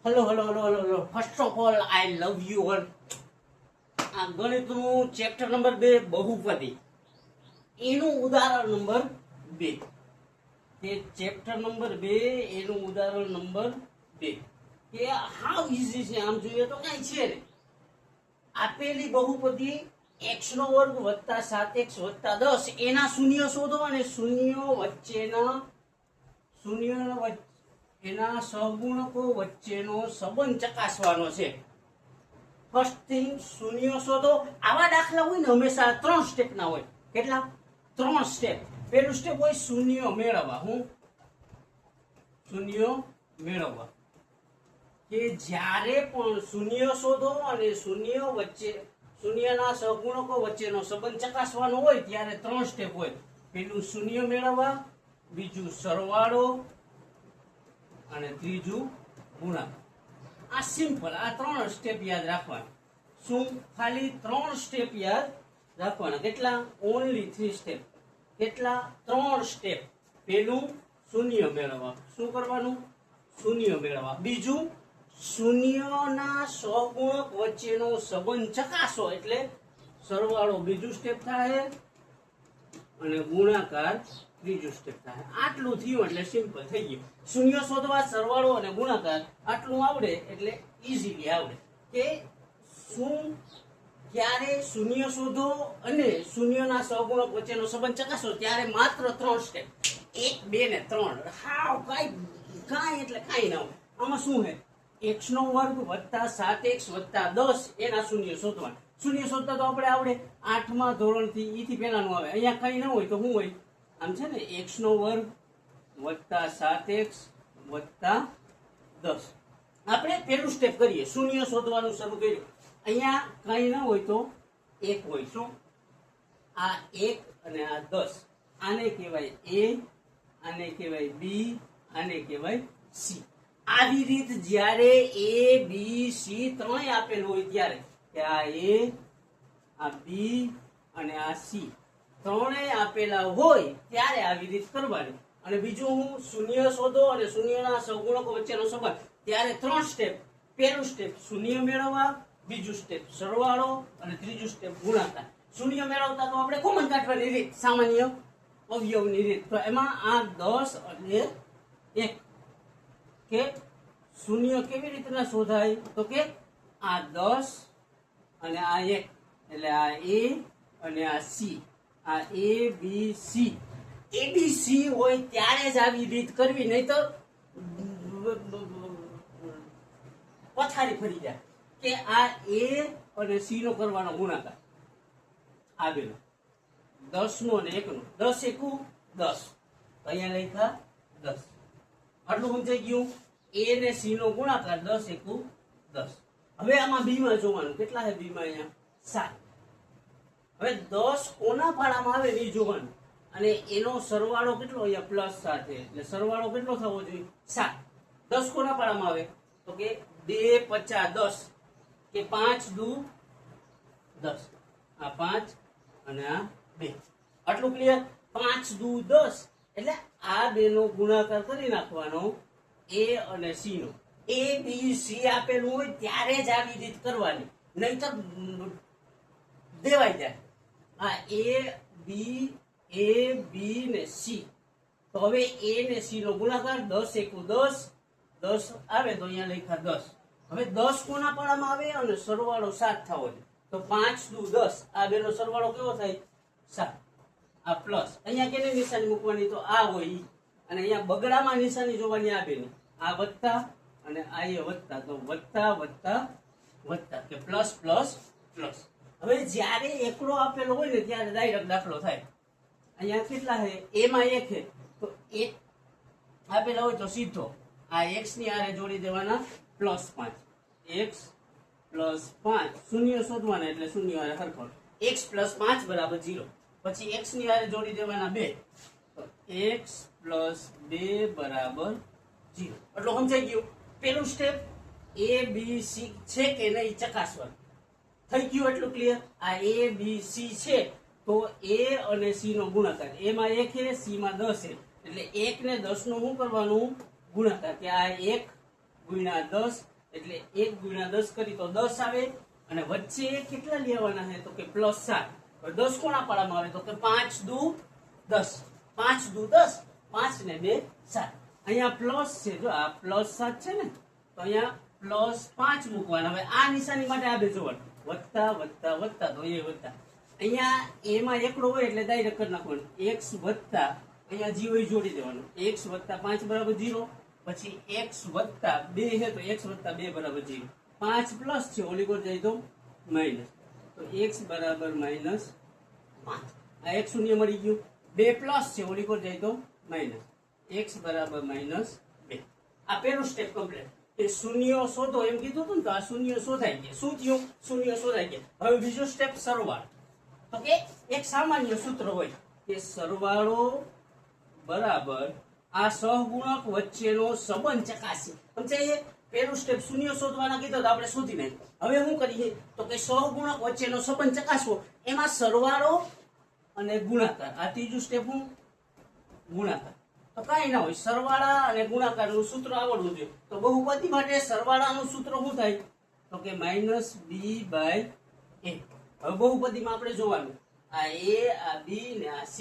Hello. First of all I love you all. આ ગણિતનું chapter number 2 બહુપદી, એનું ઉદાહરણ નંબર 2. તે ચેપ્ટર નંબર 2 એનું ઉદાહરણ નંબર 2 કે હાઉ ઈઝી છે. આમ જોઈએ તો કઈ છે ને, આપેલી બહુપદી x નો વર્ગ વત્તા 7x વત્તા 10 એના શૂન્ય શોધો અને શૂન્યો વચ્ચેના એના સહગુણકો વચ્ચેનો સંબંધ ચકાસવાનો છે. ફર્સ્ટ થિંગ શૂન્ય શોધો. આવા દાખલા હોય ને હંમેશા 3 સ્ટેપ ના હોય. કેટલા? 3 સ્ટેપ. પહેલું સ્ટેપ હોય શૂન્ય મેળવવા. હું શૂન્ય મેળવવા કે જ્યારે પણ શૂન્ય શોધો અને શૂન્યના સહગુણકો વચ્ચેનો સંબંધ ચકાસવાનો હોય ત્યારે 3 સ્ટેપ હોય. પહેલું શૂન્ય મેળવવા, બીજું સરવાળો અને ત્રીજું ગુણાકાર. આ સિમ્પલ. આ 3 સ્ટેપ યાદ રાખવાના. શું? ખાલી 3 સ્ટેપ યાદ રાખવાના. કેટલા? Only 3 step. કેટલા? 3 સ્ટેપ. પહેલું શૂન્ય મેળવવા. શું કરવાનું? શૂન્ય મેળવવા. બીજું શૂન્યના સહગુણક વચ્ચેનો સંબંધ ચકાસો એટલે સરવાળો બીજું સ્ટેપ થાય અને ગુણાકાર ત્રીજું સ્ટેપ થાય. આટલું થયું એટલે સિમ્પલ થઈ ગયું. શૂન્ય શોધવા, સરવાળો અને ગુણાકાર આટલું આવડે એટલે ઈઝીલી આવડે કે શું ક્યારે શૂન્ય શોધો અને શૂન્યના સહગુણક વચ્ચેનો સંબંધ ચકાસો ત્યારે માત્ર 3 સ્ટેપ. 1, 2 ને 3. હાવ કાંઈ એટલે કાંઈ ના હોય. આમાં શું છે? x નો વર્ગ વત્તા 7x વત્તા 10 એના શૂન્ય શોધવાના. શૂન્ય શોધતા તો આપણે આવડે. 8મા ધોરણથી ઈથી પહેલાનું આવે. અહીંયા કઈ ના હોય તો શું હોય? આમ છે ને, x નો વર્ગ વત્તા 7x વત્તા 10. આપણે પહેલું સ્ટેપ કરીએ. શૂન્ય શોધવાનું શરૂ કર્યું. અહીંયા કઈ ના હોય તો 1 હોય. શું? આ 1 અને આ 10. આને કહેવાય a, આને કહેવાય b, આને કહેવાય c. આવી રીત જ્યારે a b c ત્રણેય આપેલું હોય ત્યારે કે આ a, આ b અને આ c ત્રણેય આપેલા હોય ત્યારે આવી રીત કરવાની. અને બીજું હું શૂન્ય શોધો અને શૂન્યના સહગુણકો વચ્ચેનો સંબંધ ત્યારે 3 સ્ટેપ. પહેલું સ્ટેપ શૂન્ય મેળવવા, બીજું સ્ટેપ સરવાળો અને ત્રીજું સ્ટેપ ગુણાકાર. શૂન્ય મેળવતા તો આપણે કોમન કાઢવાની રીત, સામાન્ય અવયવની રીત. તો એમાં આ 10 અને 1 કે શૂન્ય કેવી રીતના શોધાય તો કે આ 10 અને આ 1 એટલે આ a અને આ c. આ a b c abc હોય ત્યારે જ આવી રીત કરવી, નહીં તો પથારી ફરી જાય કે આ a અને c નો કરવાનો ગુણાકાર. આ બેનો 10 નો અને 1 નો. 10 એકુ 10. અહીંયા લખ્યા 10. આટલું સમજાઈ ગયું. a ને c નો ગુણાકાર 10 એકુ 10. હવે આમાં b માં જોવાનું. કેટલા છે b માં? અહીંયા 7. હવે 10 કોના ફાળામાં આવે એ જોવાનું. અને એનો સરવાળો કેટલો? અહીંયા પ્લસ 7 છે એટલે સરવાળો કેટલો થવો જોઈએ? 7. 10 કોના ફાળામાં આવે તો કે 2 50 10 કે 5 દુ 10. આ 5 અને આ 2. આટલું ક્લિયર? 5 દુ 10 એટલે આ બેનો ગુણાકાર કરી નાખવાનો a અને c no. a b c આપેલું હોય ત્યારે જ આવી રીત કરવાની, નહીતર દેવાઈ જાય. આ a b ને c. તો હવે a ને c નો ગુણાકાર 10 એકુ 10. 10 આવે તો અહીંયા લખ્યા 10. હવે 10 કોના પાડામાં આવે અને સરવાળો 7 થવો જોઈએ. તો 5 દુ 10. આ બેનો સરવાળો કેવો થાય? 7. આ પ્લસ. અહીંયા કેની નિશાની મૂકવાની? તો આ હોય ઈ. અને અહીંયા બગડામાં નિશાની જોવાની આ બેની. આ વત્તા અને આ એ વત્તા. તો વત્તા વત્તા વત્તા કે પ્લસ પ્લસ પ્લસ. હવે જ્યારે એકડો આપેલો હોય ને ત્યારે ડાયરેક્ટ દાખલો થાય. અહીંયા કેટલા છે? a માં 1 છે તો 1 આપેલા હોય તો સીધો આ x ની આરે જોડી દેવાના +5. x +5 શૂન્ય શોધવાના એટલે શૂન્ય આરે સરખો. x +5 બરાબર 0. પછી x ની આરે જોડી દેવાના 2 તો x +2 બરાબર 0. એટલું સમજાઈ ગયું. પેલું સ્ટેપ a b c છે કે નહીં ચકાસવાનું. થઈ ગયું એટલું ક્લિયર? આ a b c છે તો a અને c નો ગુણાકાર. a માં 1 છે, c માં 10 છે એટલે 1 ને 10 નું શું કરવાનું? ગુણાકાર. કે આ 1 ગુણ્યા 10 એટલે 1 ગુણ્યા 10 કરી તો 10 આવે અને વચ્ચે કેટલા લેવાના છે તો કે +7. હવે 10 કોના પાડામાં આવે તો કે 5 દુ 10, 5 દુ 10, 5 ને 2 7. અહીંયા પ્લસ છે, જો આ +7 છે ને તો અહીંયા +5 મૂકવાના. હવે આ નિશાની માટે આ બે જોવાનું, વત્તા વત્તા વત્તા તો એ વત્તા. અહીંયા એમાં એકડો હોય એટલે ડાયરેક્ટ કરી નાખવાનું, x વત્તા અહીંયા g હોય જોડી દેવાનું, x વત્તા 5 બરાબર 0, પછી x વત્તા 2 છે તો x વત્તા 2 બરાબર 0. 5 પ્લસ છે ઓલી કોર જાય તો માઇનસ, તો x બરાબર -5. આ x શૂન્ય મળી ગયું. 2 પ્લસ છે ઓલી કોર જાય તો માઇનસ, x બરાબર -2. આ પહેલું સ્ટેપ કમ્પ્લીટ. એ શૂન્ય શોધો એમ કીધું હતું ને તો આ શૂન્ય શોધાઈ ગયા. શું થયું? શૂન્ય શોધાઈ ગયા. હવે બીજો સ્ટેપ સરવાળો. તો કે એક સામાન્ય સૂત્ર હોય કે સરવાળો બરાબર આ સહગુણક વચ્ચેનો સંબંધ ચકાસી. સમજાય? પહેલું સ્ટેપ શૂન્ય શોધવાના કીધું તો આપણે શોધી નાખ્યું. હવે શું કરીએ તો કે સહગુણક વચ્ચેનો સંબંધ ચકાસવો, એમાં સરવાળો અને ગુણાકાર. આ ત્રીજું સ્ટેપ હું ગુણાકાર. તો કઈ ના હોય, સરવાળા અને ગુણાકારનું સૂત્ર આવડવું જોઈએ. તો બહુપદી માટે સરવાળાનું સૂત્ર શું થાય તો કે -b/a. હવે બહુપદીમાં આપણે જોવાનું, આ a, આ b ને આ c.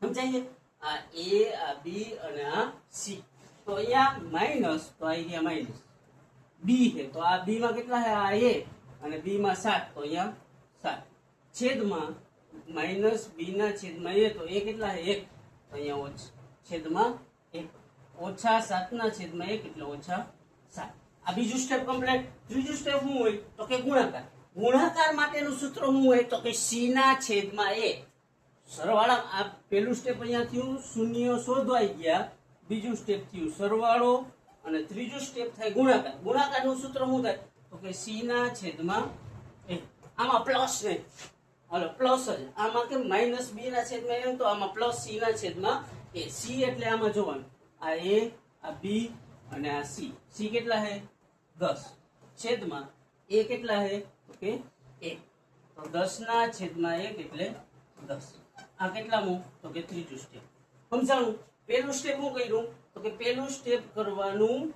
સમજાય? આ a, આ b અને આ c. તો અહીંયા માઇનસ, તો આ અહીંયા માઇનસ b છે, તો આ b માં કેટલા છે? આ a અને b માં 7, તો અહીંયા 7 છેદમાં -b ના છેદમાં a, તો a કેટલા છે? 1, તો અહીંયા છેદમાં 1, -7 ના છેદમાં 1 એટલે -7. આ બીજું સ્ટેપ કમ્પ્લીટ. ત્રીજું સ્ટેપ શું હોય તો કે ગુણાકાર. ગુણાકાર માટેનું સૂત્ર શું હોય તો કે c ના છેદમાં a. સરવાળા. આ પહેલું સ્ટેપ અહીંયા થયું, શૂન્ય શોધવાઈ ગયા. બીજું સ્ટેપ થયું સરવાળો અને ત્રીજું સ્ટેપ થાય ગુણાકાર. ગુણાકારનું સૂત્ર શું થાય તો કે c ના છેદમાં a. આમાં પ્લસ નહીં, હાલો પ્લસ જ. આમાં કે -b ના છેદમાં a, તો આમાં પ્લસ c ના છેદમાં a. c એટલે આમાં જોવાનું, આ a, આ b અને આ c. c કેટલા છે? 10 છેદમાં a કેટલા છે તો કે 1, તો 10 ના છેદમાં 1 એટલે 10. આ કેટલામું તો કે ત્રીજું સ્ટેપ. સમજાણું? પહેલું સ્ટેપ હું કર્યું તો કે પહેલું સ્ટેપ કરવાનું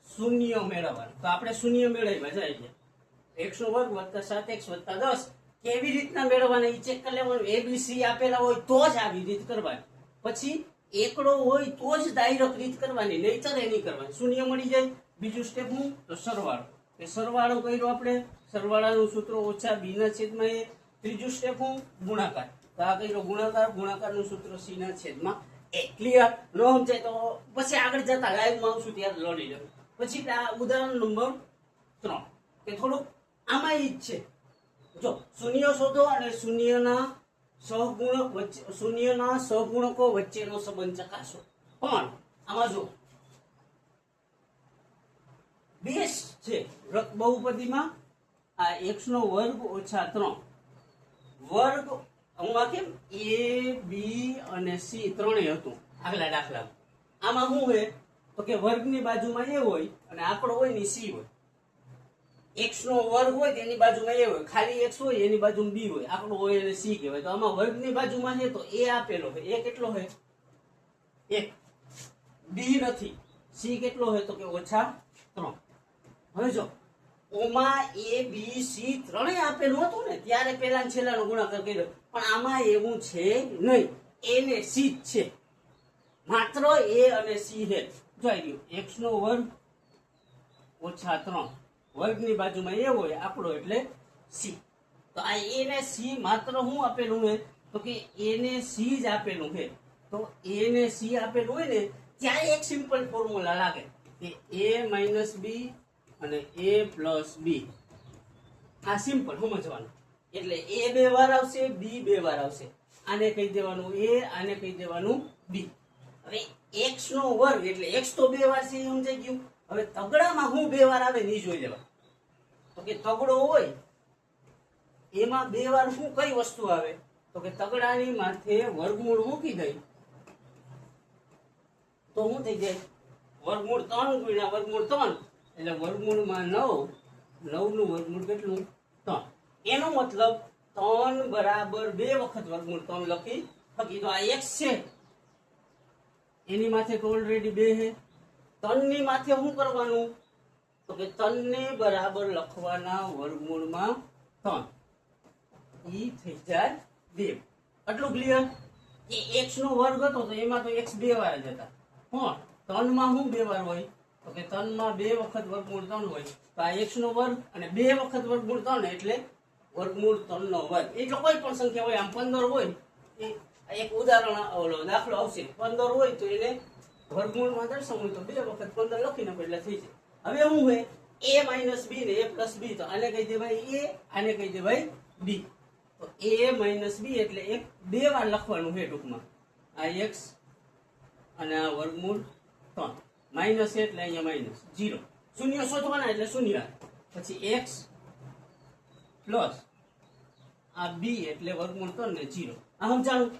શૂન્ય મેળવવાનું. તો આપણે શૂન્ય મેળવ્યા જાય છે. x² + 7x + 10 કેવી રીતના મેળવવાના એ ચેક કરી લેવાનું. abc આપેલા હોય તો જ આવી રીત કરવાની, પછી એકડો હોય તો જ ડાયરેક્ટ રીત કરવાની, નહીતર એ નહીં કરવાની. શૂન્ય મળી જાય. બીજું સ્ટેપ હું તો સરવાળો. એ સરવાળો કર્યો આપણે, સરવાળાનું સૂત્ર -b ના છેદમાં a. ત્રીજું સ્ટેપ હું ગુણાકાર. તો આ કર્યો ગુણાકાર. ગુણાકારનું સૂત્ર c ના છેદમાં a. ક્લિયર? ન સમજાય તો પછી આગળ જતા લાઈવમાં આવશું ત્યારે લડી લેવું. પછી આ ઉદાહરણ નંબર 3 કે થોડુંક આમાં ઈ જ છે. જો શૂન્ય શોધો અને શૂન્યના સહગુણકો વચ્ચેનો સંબંધ ચકાસો. પણ આમાં જો બેઝ છે બહુપદીમાં, આ x² - 3 વર્ગ. આમાં કેમ a, b અને c ત્રણેય હતું આગલા દાખલામાં. આમાં શું હોય તો કે વર્ગની બાજુમાં a હોય અને આંકડો હોય ને c હોય. x² હોય તેની બાજુમાં a હોય, ખાલી x હોય એની બાજુમાં b હોય, આંકડો હોય અને c કહેવાય. તો આમાં વર્ગની બાજુમાં છે તો a આપેલો છે. a કેટલો છે? 1. b નથી. c કેટલો છે તો કે -3. હવે જો ઓમાં a, b, c ત્રણેય આપેલું હતું ને ત્યારે પહેલા છેલ્લાનો ગુણાકાર કર્યો, પણ આમાં એવું છે નહીં. a ને c જ છે, માત્ર a અને c છે. જોઈ લ્યો, x² - 3 વર્ગની બાજુમાં a હોય, આંકડો એટલે c. તો આ a ને c માત્ર શું આપેલું છે તો કે a ને c જ આપેલું છે. તો a ને c આપેલું હોય ને ત્યાં એક સિમ્પલ ફોર્મ્યુલા લાગે કે a - b અને a + b. આ સિમ્પલ સમજવાનું. એટલે a 2 વાર આવશે, b 2 વાર આવશે. આને કહી દેવાનું a, આને કહી દેવાનું b. હવે x² એટલે x તો 2 વાર છે, સમજાઈ ગયું. હવે તગડામાં હું 2 વાર આવે ની જોઈ લેવા. તો કે તગડો હોય એમાં 2 વાર શું કઈ વસ્તુ આવે તો કે તગડાની માથે વર્ગમૂળ મૂકી દઈ તો શું થઈ જાય? વર્ગમૂળ 3 ગુણ્યા વર્ગમૂળ 3 એટલે વર્ગમૂળમાં 9, 9 નું વર્ગમૂળ કેટલું? 3. એનો મતલબ 3 બરાબર 2 વખત વર્ગમૂળ 3 લખી શકી. તો આ x છે એની માથે તો ઓલરેડી 2 છે. 3 ની માથે શું કરવાનું? તો કે 3 ને બરાબર લખવાના વર્ગમૂળમાં 3 ઈ થઈ જાય 2. આટલું ક્લિયર? એ x નો વર્ગ હતો તો એમાં તો x 2 વાર જ હતા. પણ 3 માં શું 2 વાર હોય? તો કે 3 માં 2 વખત વર્ગમૂળ 3 હોય. તો આ x નો વર્ગ અને 2 વખત વર્ગમૂળ 3 એટલે વર્ગમૂળ 3 નો વર્ગ. એટલે કોઈ પણ સંખ્યા હોય, આમ 15 હોય, એ એક ઉદાહરણ ઓલો દાખલો આવશે. 15 હોય તો એને વર્ગમૂળમાં દર્શાવવું હોય તો 2 વખત 15 લખી નાખો એટલે થઈ જાય. હવે શું હોય? a માઇનસ b ને a પ્લસ b, તો આને કહી દેવાય a, આને કહી દેવાય b. તો a માઇનસ b એટલે એક 2 વાર લખવાનું છે ટૂંકમાં. આ x અને આ વર્ગમૂળ 3. માઇનસ એટલે અહીંયા માઇનસ 0. શૂન્ય શોધવાના એટલે શૂન્ય. પછી x પ્લસ આ b એટલે વર્ગમૂળ 3 ને 0. આ સમજાણું?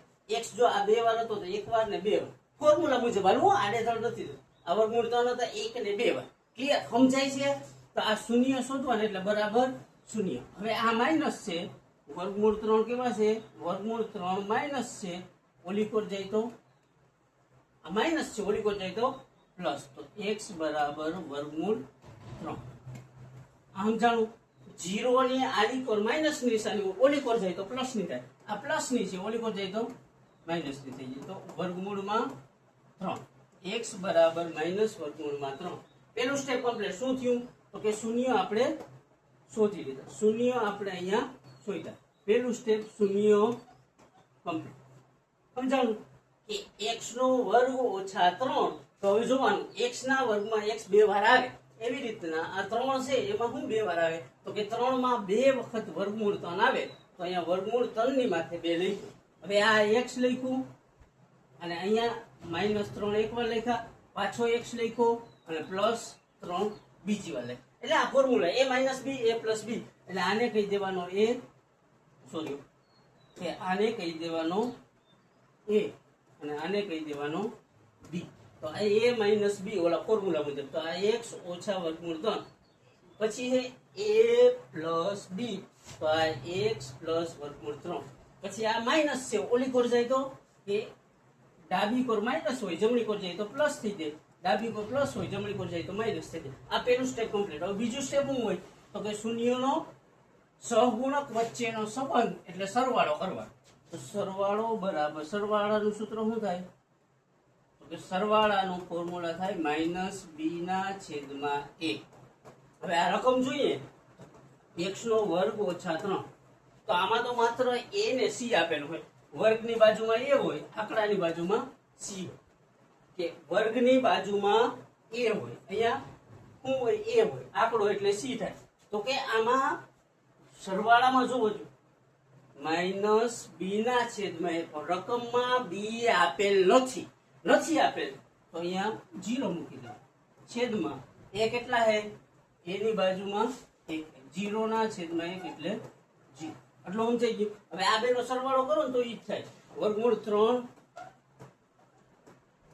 x જો આ 2 વાર હતો તો 1 વાર ને 2 વાર. ફોર્મ્યુલા મુજબ હાલવું, આડેધડ નથી. આ વર્ગમૂળ 3 હતા 1 ને 2 વાર. ક્લિયર? સમજાય છે? તો આ શૂન્ય શોધવાના એટલે બરાબર શૂન્ય. હવે આ માઇનસ છે, વર્ગમૂળ 3 કેવા છે? વર્ગમૂળ 3 માઇનસ છે. ઓલી કોર જાય તો આ માઇનસ છે, ઓલી કોર જાય તો પ્લસ. તો x બરાબર વર્ગમૂળ 3. આ સમજાણું? 0 ની આડી કોર માઇનસ ની નિશાની, ઓલી કોર જાય તો પ્લસ ની થાય. આ પ્લસ ની છે, ઓલી કોર જાય તો માઇનસ ની થઈ જાય. તો વર્ગમૂળમાં 3. x બરાબર માઇનસ વર્ગમૂળમાં 3. પેલું સ્ટેપ કમ્પ્લીટ. શું થયું? તો કે શૂન્ય આપણે શોધી લીધા. શૂન્ય આપણે અહીંયા શોધ્યા. પેલું સ્ટેપ શૂન્ય કમ્પ્લીટ. સમજાણું? કે x નો વર્ગ ઓછા 3. તો હવે જોવાનું, x ના વર્ગમાં x 2 વાર આવે. એવી રીતના આ 3 છે એમાં શું 2 વાર આવે? તો કે 3 માં 2 વખત વર્ગમૂળ 3 આવે. તો અહીંયા વર્ગમૂળ 3 ની માથે 2 લખ્યું. હવે આ x લખ્યું અને અહીંયા માઇનસ 3 એક વાર લખ્યા, પાછો x લખ્યો અને પ્લસ 3 બીજી વાર લખ્યા. એટલે આ formula a minus b a plus b. એટલે આને કહી દેવાનો a, સોરી, કે આને કહી દેવાનો a અને આને કહી દેવાનો b. તો આ a minus b Ola formula મુજબ. તો આ x ઓછા વર્ગમૂળ 3. પછી છે a પ્લસ b. તો આ x પ્લસ વર્ગમૂળ 3. પછી આ માઇનસ છે, ઓલી કોર જાય તો કે ડાબી કોર માઇનસ હોય, જમણી કોર જાય તો પ્લસ થઈ જાય. ડાબી કોર પ્લસ હોય, જમણી કોર જાય તો માઇનસ થઈ જાય. આ પેલું સ્ટેપ કમ્પ્લીટ. હવે બીજું સ્ટેપ શું હોય? તો કે શૂન્યનો સહગુણક વચ્ચેનો સંબંધ એટલે સરવાળો કરવા. તો સરવાળો બરાબર, સરવાળાનું સૂત્ર શું થાય? તો કે સરવાળાનું ફોર્મ્યુલા થાય માઇનસ b ના છેદમાં a. હવે આ રકમ જોઈએ, x નો વર્ગ ઓછા 3. તો આમાં તો માત્ર a ને c આપેલું હોય. વર્ગની બાજુમાં a હોય, આંકડાની બાજુમાં c હોય. કે વર્ગની બાજુમાં a હોય, અહીંયા શું હોય? a હોય, આંકડો એટલે c થાય. તો કે આમાં સરવાળામાં જોવો છો માઇનસ b ના છેદમાં a. પણ રકમમાં b આપેલ નથી આપેલ, તો અહીંયા 0 મૂકી દો. છેદમાં a કેટલા હે? a ની બાજુમાં 1. 0 ના છેદમાં 1 એટલે 0. આટલું સમજાઈ ગયું? હવે આ બેનો સરવાળો કરો ને તો ઈ જ થાય. વર્ગમૂળ 3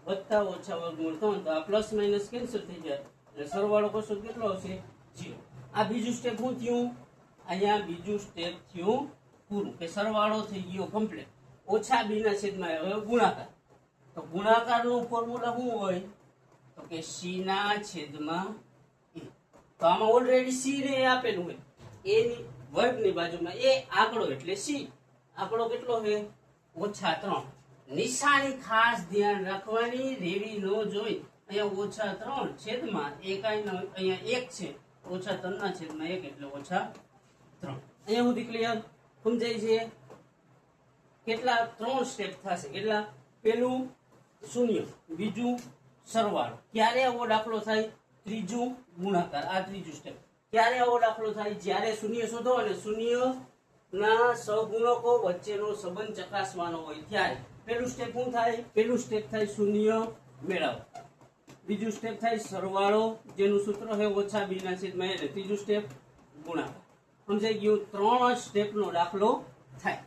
વત્તા ઓછા વર્ગમૂળ 3. તો આ પ્લસ માઇનસ કેન્સલ થઈ જાય એટલે સરવાળો કરશો કેટલો આવશે? 0. આ બીજું સ્ટેપ શું થયું? અહીંયા બીજું સ્ટેપ થયું પૂરું, કે સરવાળો થઈ ગયો કમ્પ્લીટ. ઓછા b ના છેદમાં હવે ગુણાકાર. તો ગુણાકારનું ફોર્મ્યુલા શું હોય? તો કે c ના છેદમાં a. તો આમાં ઓલરેડી c ને આપેલું હોય. a ની વર્ગની બાજુમાં a, આંકડો એટલે c. આંકડો કેટલો છે? ઓછા 3. નિશાની ખાસ ધ્યાન રાખવાની, રેવી ન જોઈ. અહીંયા ઓછા 3 છેદમાં એક, અહીંયા 1 છે, ઓછા 3 ના છેદમાં 1 એટલે ઓછા 3. અહીંયા સુધી ક્લિયર? સમજાય છે? કેટલા 3 સ્ટેપ થશે? કેટલા? પેલું શૂન્ય, બીજું સરવાળો. ક્યારે આવો દાખલો થાય? ત્રીજું ગુણાકાર. આ ત્રીજું સ્ટેપ. ક્યારે આવો દાખલો થાય? જ્યારે શૂન્ય શોધો અને શૂન્ય ના સહગુણકો વચ્ચેનો સંબંધ ચકાસવાનો હોય ત્યારે. પેલું સ્ટેપ શું થાય? પેલું સ્ટેપ થાય શૂન્ય મેળવો. બીજું સ્ટેપ થાય સરવાળો, જેનું સૂત્ર છે ઓછા b ના છેદમાં a. ત્રીજું સ્ટેપ ગુણાકાર. સમજાઈ ગયું? 3 સ્ટેપનો દાખલો થાય.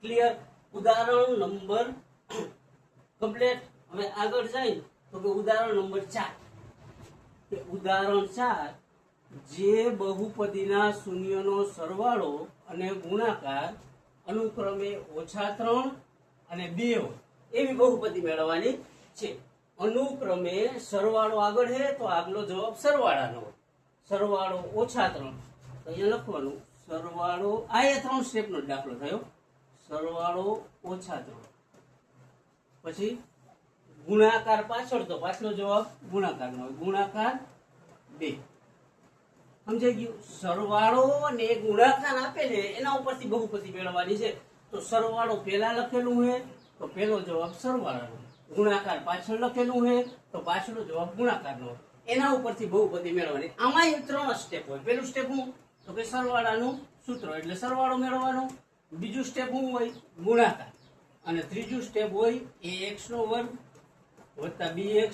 ક્લિયર? ઉદાહરણ નંબર કમ્પ્લીટ. હવે આગળ જાય તો કે ઉદાહરણ નંબર 4. કે ઉદાહરણ 4, જે બહુપદીના શૂન્યનો સરવાળો અને ગુણાકાર અનુક્રમે ઓછા 3 અને 2 હોય એવી બહુપદી મેળવવાની છે. અનુક્રમે સરવાળો આગળ છે તો આગલો જવાબ સરવાળાનો હોય. સરવાળો ઓછા 3, તો અહીંયા લખવાનું સરવાળો, આ એ 3 સ્ટેપનો દાખલો થયો, સરવાળો ઓછા 3, પછી ગુણાકાર પાછળ, તો પાછલો જવાબ ગુણાકારનો હોય, ગુણાકાર 2. સમજાઈ ગયું? સરવાળો અને ગુણાકાર આપે છે એના ઉપરથી બહુપદી મેળવવાની છે, તો સરવાળો પહેલા લખેલું છે તો પહેલો જવાબ સરવાળાનો, ગુણાકાર પાછળ લખેલું છે તો પાછળનો જવાબ ગુણાકારનો હોય, એના ઉપરથી બહુપદી મેળવવાની. આમાં 3 સ્ટેપ હોય. પહેલું સ્ટેપ હું તો કે સરવાળાનું સૂત્ર એટલે સરવાળો મેળવવાનો, બીજું સ્ટેપ શું હોય ગુણાકાર, અને ત્રીજું સ્ટેપ હોય ax² વત્તા bx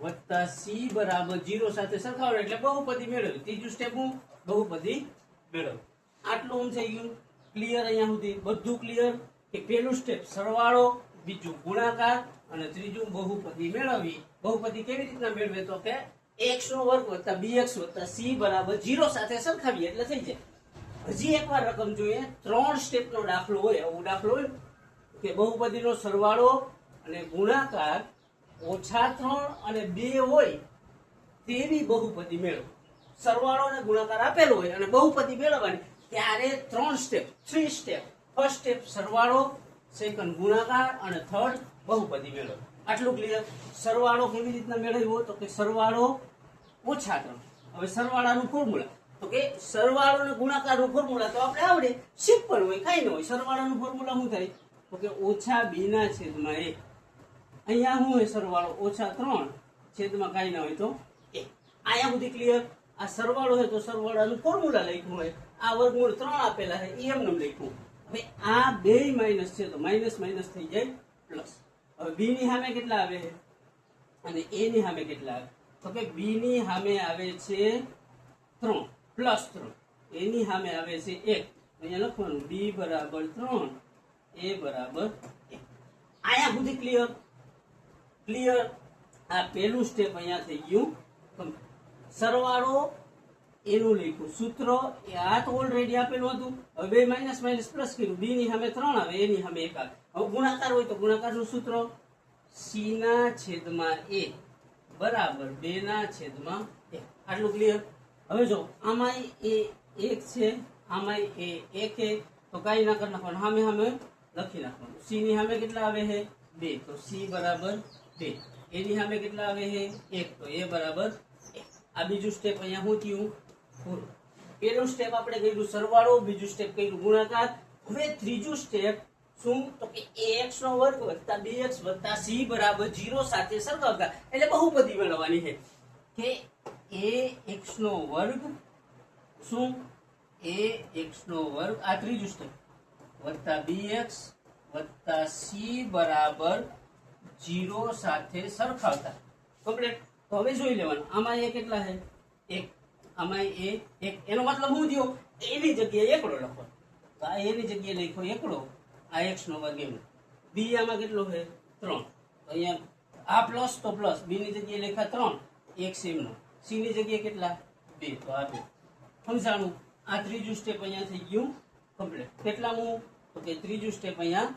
વત્તા c બરાબર 0 સાથે સરખાવવાનું એટલે બહુપદી મેળવવી. ત્રીજું સ્ટેપ હું બહુપદી મેળવવી. આટલું હું થઈ ગયું ક્લિયર? અહીંયા સુધી બધું ક્લિયર કે પહેલું સ્ટેપ સરવાળો, બીજું ગુણાકાર અને ત્રીજું બહુપદી મેળવવી. બહુપદી કેવી રીતના મેળવે તો કે ax² વત્તા bx વત્તા c બરાબર 0 સાથે સરખાવીએ એટલે થઈ જાય. હજી એકવાર રકમ જોઈએ. 3 સ્ટેપનો દાખલો હોય, આવો દાખલો હોય કે બહુપદીનો સરવાળો અને ગુણાકાર -3 અને 2 હોય તેવી બહુપદી મેળવો. સરવાળો અને ગુણાકાર આપેલો હોય અને બહુપદી મેળવવાની, ત્યારે 3 સ્ટેપ, 3 સ્ટેપ. ફર્સ્ટ સ્ટેપ સરવાળો, સેકન્ડ ગુણાકાર અને થર્ડ બહુપદી મેળવો. આટલું ક્લિયર? સરવાળો કેવી રીતના મેળવ્યો તો કે સરવાળો -3. હવે સરવાળાનું ફોર્મ્યુલા તો કે સરવાળો અને ગુણાકારનું ફોર્મ્યુલા તો આપણે આવડે, સિમ્પલ હોય, કાંઈ ન હોય. સરવાળાનું ફોર્મ્યુલા શું થાય તો કે -b/a. અહીંયા શું હોય સરવાળો -3 છેદમાં કાંઈ ના હોય તો 1. અહીંયા સુધી ક્લિયર? આ સરવાળો છે તો સરવાળાનું ફોર્મ્યુલા લખ્યું હોય, આ વર્ગમૂળ 3 આપેલા છે એમ નામ લખ્યું. હવે આ બે માઇનસ છે તો માઇનસ માઇનસ થઈ જાય પ્લસ. હવે b ની સામે કેટલા આવે છે અને a ની સામે કેટલા આવે તો કે b ની સામે આવે છે 3 પ્લસ 3, a ની સામે આવે છે 1. અહીંયા લખવાનું b બરાબર 3, a બરાબર 1. અહીંયા સુધી ક્લિયર? ક્લિયર? આ પહેલું સ્ટેપ અહીંયા થઈ ગયું. સરવાળો એનું લખ્યું, સૂત્ર એ આ તો ઓલરેડી આપેલું હતું. હવે બે માઇનસ માઇનસ પ્લસ કર્યું, b ની સામે 3 આવે, a ની સામે 1 આવે. હવે ગુણાકાર હોય તો ગુણાકારનું સૂત્ર c/a બરાબર 2/1. આટલું ક્લિયર? હવે જો આમાં એ 1 છે, આમાં એ 1 છે, તો કાંઈ ના કરી નાખવાનું, સામે સામે લખી નાખવાનું. c ની સામે કેટલા આવે છે 2, તો c બરાબર 2. a ની સામે કેટલા આવે છે 1, તો a બરાબર 1. આ બીજું સ્ટેપ અહીંયા શું થયું પૂરું. પહેલું સ્ટેપ આપણે કર્યું સરવાળો, બીજું સ્ટેપ કર્યું ગુણાકાર. હવે ત્રીજું સ્ટેપ શું તો કે ax² વત્તા bx વત્તા c બરાબર 0 સાથે સરખાવતા એટલે બહુપદી મેળવવાની છે કે ax² શું ax² આ ત્રીજું સ્ટેપ વત્તા bx વત્તા c બરાબર 0 સાથે સરખાવતા કમ્પ્લીટ. તો હવે જોઈ લેવાનું આમાં એ કેટલા છે 1, આમાં એ 1. એનો મતલબ શું થયો? એની જગ્યાએ એકડો લખો, તો આ એની જગ્યાએ લખો એકડો, આ x² એમ. b આમાં કેટલો છે 3, તો અહીંયા આ પ્લસ તો પ્લસ, b ની જગ્યાએ લખ્યા 3, x એમનો, c ની જગ્યાએ કેટલા 2, તો આ 2. સમજાણું? આ ત્રીજું સ્ટેપ અહીંયા થઈ ગયું કમ્પ્લીટ. કેટલામું તો કે ત્રીજું સ્ટેપ અહીંયા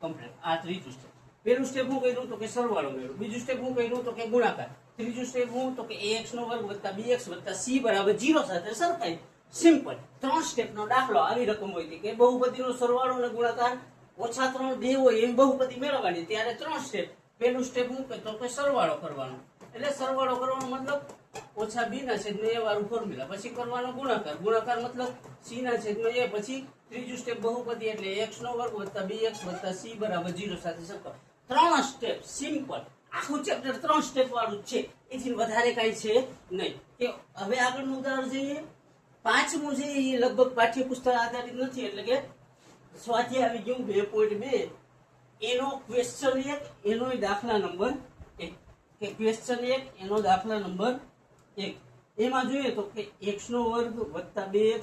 કમ્પ્લીટ. આ ત્રીજું સ્ટેપ. પહેલું સ્ટેપ હું કર્યું તો કે સરવાળો મેળવ્યો, બીજું સ્ટેપ હું કર્યું તો કે ગુણાકાર, ત્રીજું સ્ટેપ હું તો કે ax² વત્તા bx વત્તા c બરાબર 0 સાથે સરખાઈ. સિમ્પલ 3 સ્ટેપનો દાખલો. આવી રકમ હોય કે બહુપદીનો સરવાળો અને ગુણાકાર -3 2 હોય એવી બહુપદી મેળવવાની, ત્યારે 3 સ્ટેપ. પહેલું સ્ટેપ હું તો કે સરવાળો કરવાનો, એટલે સરવાળો કરવાનો મતલબ -b/a વાળું ફોર્મ્યુલા, પછી કરવાનો ગુણાકાર, ગુણાકાર મતલબ c/a, પછી ત્રીજું સ્ટેપ બહુપદી એટલે ax² વત્તા bx વત્તા c બરાબર 0 સાથે સરખાવ. 3 સ્ટેપ સિમ્પલ. આખું ચેપ્ટર 3 સ્ટેપ વાળું છે, એથી વધારે કાંઈ છે નહીં. કે હવે આગળનું ઉદાહરણ જોઈએ. 5મું છે એ લગભગ પાઠ્યપુસ્તક આધારિત નથી, એટલે કે સ્વાધ્યાય આવી ગયું 2.2. એનો ક્વેશ્ચન 1, એનો દાખલા નંબર 1 કે ક્વેશ્ચન 1 એનો દાખલા નંબર 1. એમાં જોઈએ તો કે x² વત્તા 2x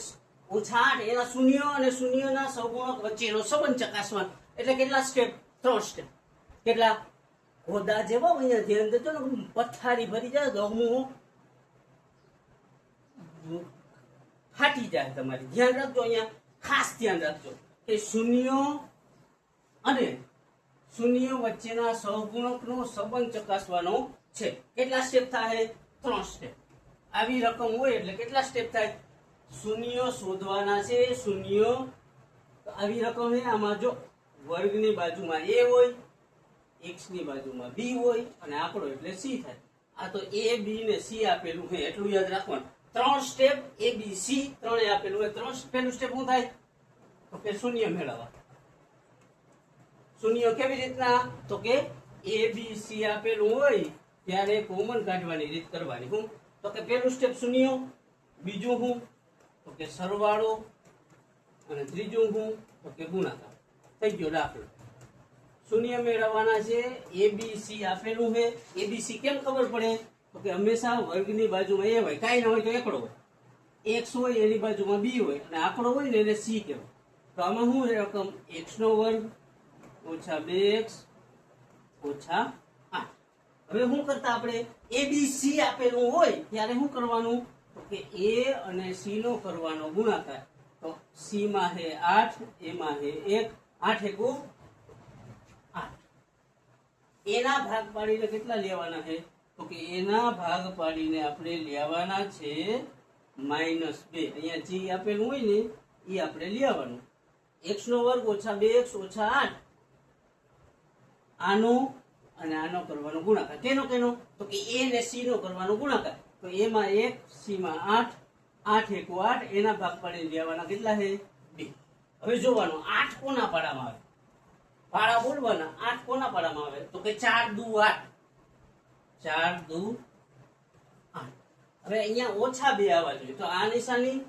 ઓછા 8 એના શૂન્ય અને શૂન્યના સહગુણક વચ્ચેનો સંબંધ ચકાસવાનો. એટલે કેટલા સ્ટેપ? 3 સ્ટેપ. કેટલા? હોદા જેવા અહીંયા ધ્યાન દેજો ને, પથારી ભરી જાય દમું ફાટી જાય તમારી. ધ્યાન રાખજો, અહીંયા ખાસ ધ્યાન રાખજો કે શૂન્ય અને શૂન્ય વચ્ચેના સહગુણકનો સંબંધ ચકાસવાનો છે. કેટલા સ્ટેપ થાય? 3 સ્ટેપ. આવી રકમ હોય એટલે કેટલા સ્ટેપ થાય? શૂન્ય શોધવાના છે. શૂન્ય તો આવી રકમ છે. આમાં જો વર્ગની બાજુમાં a હોય, x ની બાજુમાં b હોય અને આંકડો એટલે c થાય. આ તો a b ને c આપેલું છે એટલું યાદ રાખવાનું. 3 સ્ટેપ a b c ત્રણે આપેલું હોય. પહેલું સ્ટેપ શું થાય? તો કે શૂન્ય મેળવવા. શૂન્ય કેવી રીતના? તો કે a b c આપેલું હોય ત્યારે કોમન કાઢવાની રીત કરવાની. હું તો કે પહેલું સ્ટેપ શૂન્ય, બીજું હું તો કે સરવાળો અને ત્રીજું હું તો કે ગુણાકાર. થઈ ગયો દાખલો. શૂન્ય મેળવવાના છે. ABC આપેલું છે. ABC કેમ ખબર પડે? તો કે હંમેશા વર્ગની બાજુમાં a હોય, કાંઈ ના હોય તો એકડો હોય. x હોય એની બાજુમાં b હોય અને આંકડો હોય ને એને c કહેવાય. તો આમાં શું છે રકમ? x નો વર્ગ ઓછા 2x ઓછા 8. હવે શું કરતા આપણે? ABC આપેલું હોય ત્યારે શું કરવાનું? તો કે a અને c નો કરવાનો ગુણાકાર. તો c માં છે 8, a માં છે 1, 8 એકુ 8. એના ભાગ પાડીને કેટલા લેવાના છે? તો કે એના ભાગ પાડીને આપણે લેવાના છે -2. અહીંયા જે આપેલું હોય ને એ આપણે લેવાનું. x નો વર્ગ ઓછા 2x ઓછા 8 આનો અને આનો કરવાનો ગુણાકાર. કેનો? તો કે a ને c નો કરવાનો ગુણાકાર. તો a માં 1, c માં 8, 8 એકુ 8. એના ભાગ પાડીને લેવાના કેટલા છે? 2. હવે જોવાનું 8 કોના પાડામાં આવે? પાડા બોલવાના. 8 કોના પાડામાં આવે? તો કે 4 દુ 8. 4 દુ 8. હવે અહીંયા ઓછા 2 આવવા જોઈએ. તો આ નિશાની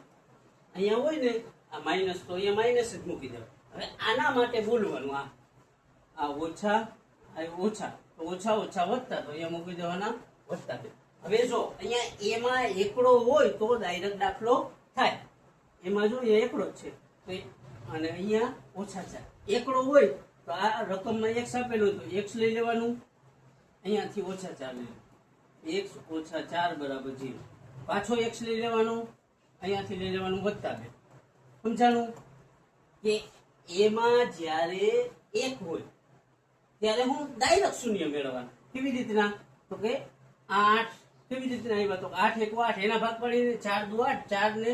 અહીંયા હોય ને આ માઈનસ, તો અહીંયા માઈનસ જ મૂકી દેવાય. હવે આના માટે બોલવાનું. આ ઓછા, આ ઓછા, તો ઓછા ઓછા વધતા, તો અહીંયા મૂકી દેવાના વધતા 2. હવે જો અહીંયા એમાં એકડો હોય તો ડાયરેક્ટ દાખલો થાય. એમાં જો એ એકડો જ છે તો અને અહીંયા ઓછા 4 એકડો હોય તો આ રકમમાં x આપેલું તો x લઈ લેવાનું. અહીંયાથી ઓછા 4 લઈ લેવાનું. x ઓછા 4 બરાબર 0. પાછો x લઈ લેવાનો. અહીંયાથી લઈ લેવાનું વધતા 2. સમજાણું? કે એમાં જ્યારે 1 હોય ત્યારે હું ડાયરેક્ટ શૂન્ય મેળવવાનું. કેવી રીતના? તો કે 8 કેવી રીતના આવ્યા? તો 8 એકુ 8. એના ભાગ પડીને 4 દુ 8. 4 ને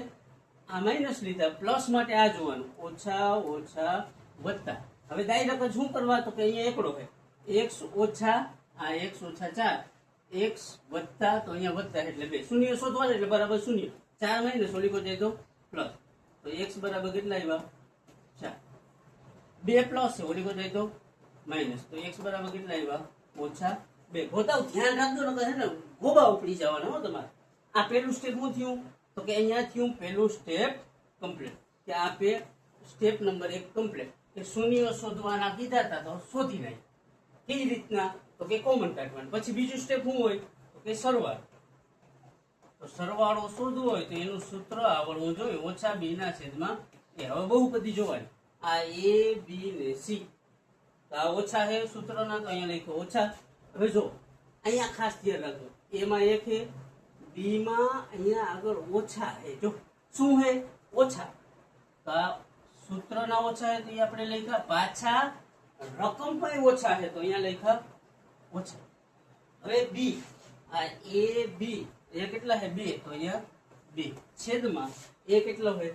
આ માઇનસ લીધા. પ્લસ માટે આ જોવાનું. ઓછા ઓછા વધતા. હવે ડાયરેક્ટ શું કરવા? તો કે અહીંયા એકડો હોય. x ઓછા આ x ઓછા 4 x વધતા, તો અહીંયા વધતા એટલે 2. શૂન્ય શોધવાનું એટલે બરાબર શૂન્ય. 4 માઇનસ ઓલી કો જાય તો પ્લસ. તો x બરાબર કેટલા આવ્યા? 4. 2 પ્લસ છે ઓલી કો જાય તો માઇનસ. તો x બરાબર કેટલા આવ્યા? ઓછા 2. ગોતાવ ધ્યાન રાખજો ને, ને ગોબા ઉપડી જવાના હો તમારે. આ પહેલું સ્ટેપ શું થયું? તો કે અહીંયા થયું પહેલું સ્ટેપ કમ્પ્લીટ. કે આ સ્ટેપ નંબર 1 કમ્પ્લીટ. કે શૂન્ય શોધવાના કીધા હતા તો શોધી નાખ. કેવી રીતના? તો કે કોમન કાઢવાનું. પછી બીજું સ્ટેપ શું હોય? તો કે સરવાળો. તો સરવાળો શોધવો હોય તો એનું સૂત્ર આવડવું જોઈએ. ઓછા 2 ના છેદમાં a. હવે બહુપદી જોવાની. આ a b ને c. તો આ ઓછા છે સૂત્રના, તો અહીંયા લખ્યો ઓછા. હવે જો અહીંયા ખાસ ધ્યાન રાખજો. a માં 1 છે, b માં અહીંયા આગળ ઓછા છે. જો શું છે? ઓછા. તો આ સૂત્રના ઓછા છે તો એ આપણે લખ્યા. પાછા રકમ પણ ઓછા છે તો અહીંયા લખ્યા ઓછા. હવે b, આ a b એ કેટલા છે? 2. તો અહીંયા 2 છેદમાં a કેટલો હોય?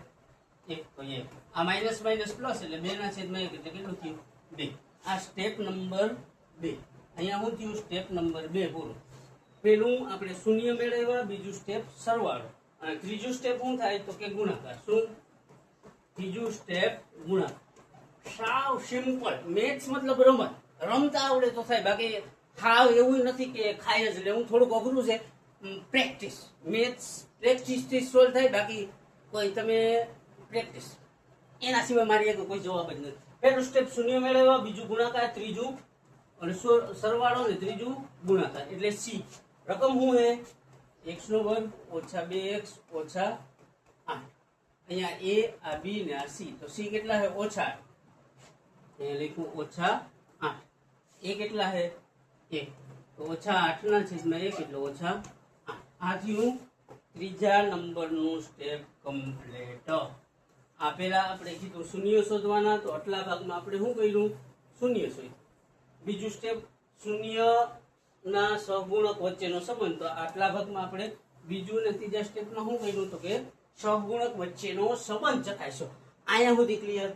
1. તો 1. આ માઇનસ માઇનસ પ્લસ એટલે 2 ના છેદમાં 1 એટલે કેટલું થયું? 2. આ સ્ટેપ નંબર 2. અહીંયા શું થયું? સ્ટેપ નંબર 2 પૂરું. પેલું આપણે શૂન્ય મેળવ્યા, બીજું સ્ટેપ સરવાળો, અને ત્રીજું સ્ટેપ શું થાય? તો કે ગુણાકાર. શું? ત્રીજું સ્ટેપ ગુણાકાર. સાવ સિમ્પલ. મેથ્સ મતલબ રમત. રમતા આવડે તો થાય, બાકી ખાવ એવું નથી કે ખાય જ લેવું. થોડુંક અઘરું છે. પ્રેક્ટિસ. મેથ્સ પ્રેક્ટિસ થી સોલ્વ થાય, બાકી કોઈ તમે પ્રેક્ટિસ એના સિવાય મારી એક કોઈ જવાબ જ નથી. પહેલું સ્ટેપ શૂન્ય મેળવવા, બીજું ગુણાકાર, ત્રીજું અને સરવાળો ને ત્રીજું ગુણાકાર એટલે c. રકમ શું છે? x નો વર્ગ ઓછા 2x ઓછા 8. અહીંયા a, આ b ને આ c. તો c કેટલા છે? ઓછા 8. અહીંયા લખ્યું ઓછા 8. a કેટલા છે? 1. તો ઓછા 8 ના છેદમાં 1 એટલે ઓછા 8. આ થયું ત્રીજા નંબરનું સ્ટેપ કમ્પ્લીટ. આ પેલા આપણે કીધું શૂન્ય શોધવાના, તો આટલા ભાગમાં આપણે શું કર્યું? શૂન્ય શોધ્યું. બીજું સ્ટેપ શૂન્ય ના સહગુણક વચ્ચેનો સંબંધ, તો આટલા ભાગમાં આપણે બીજું ને ત્રીજા સ્ટેપમાં શું કર્યું તો કે સહગુણક વચ્ચેનો સંબંધ ચકાસ્યો. અહીંયા સુધી ક્લિયર.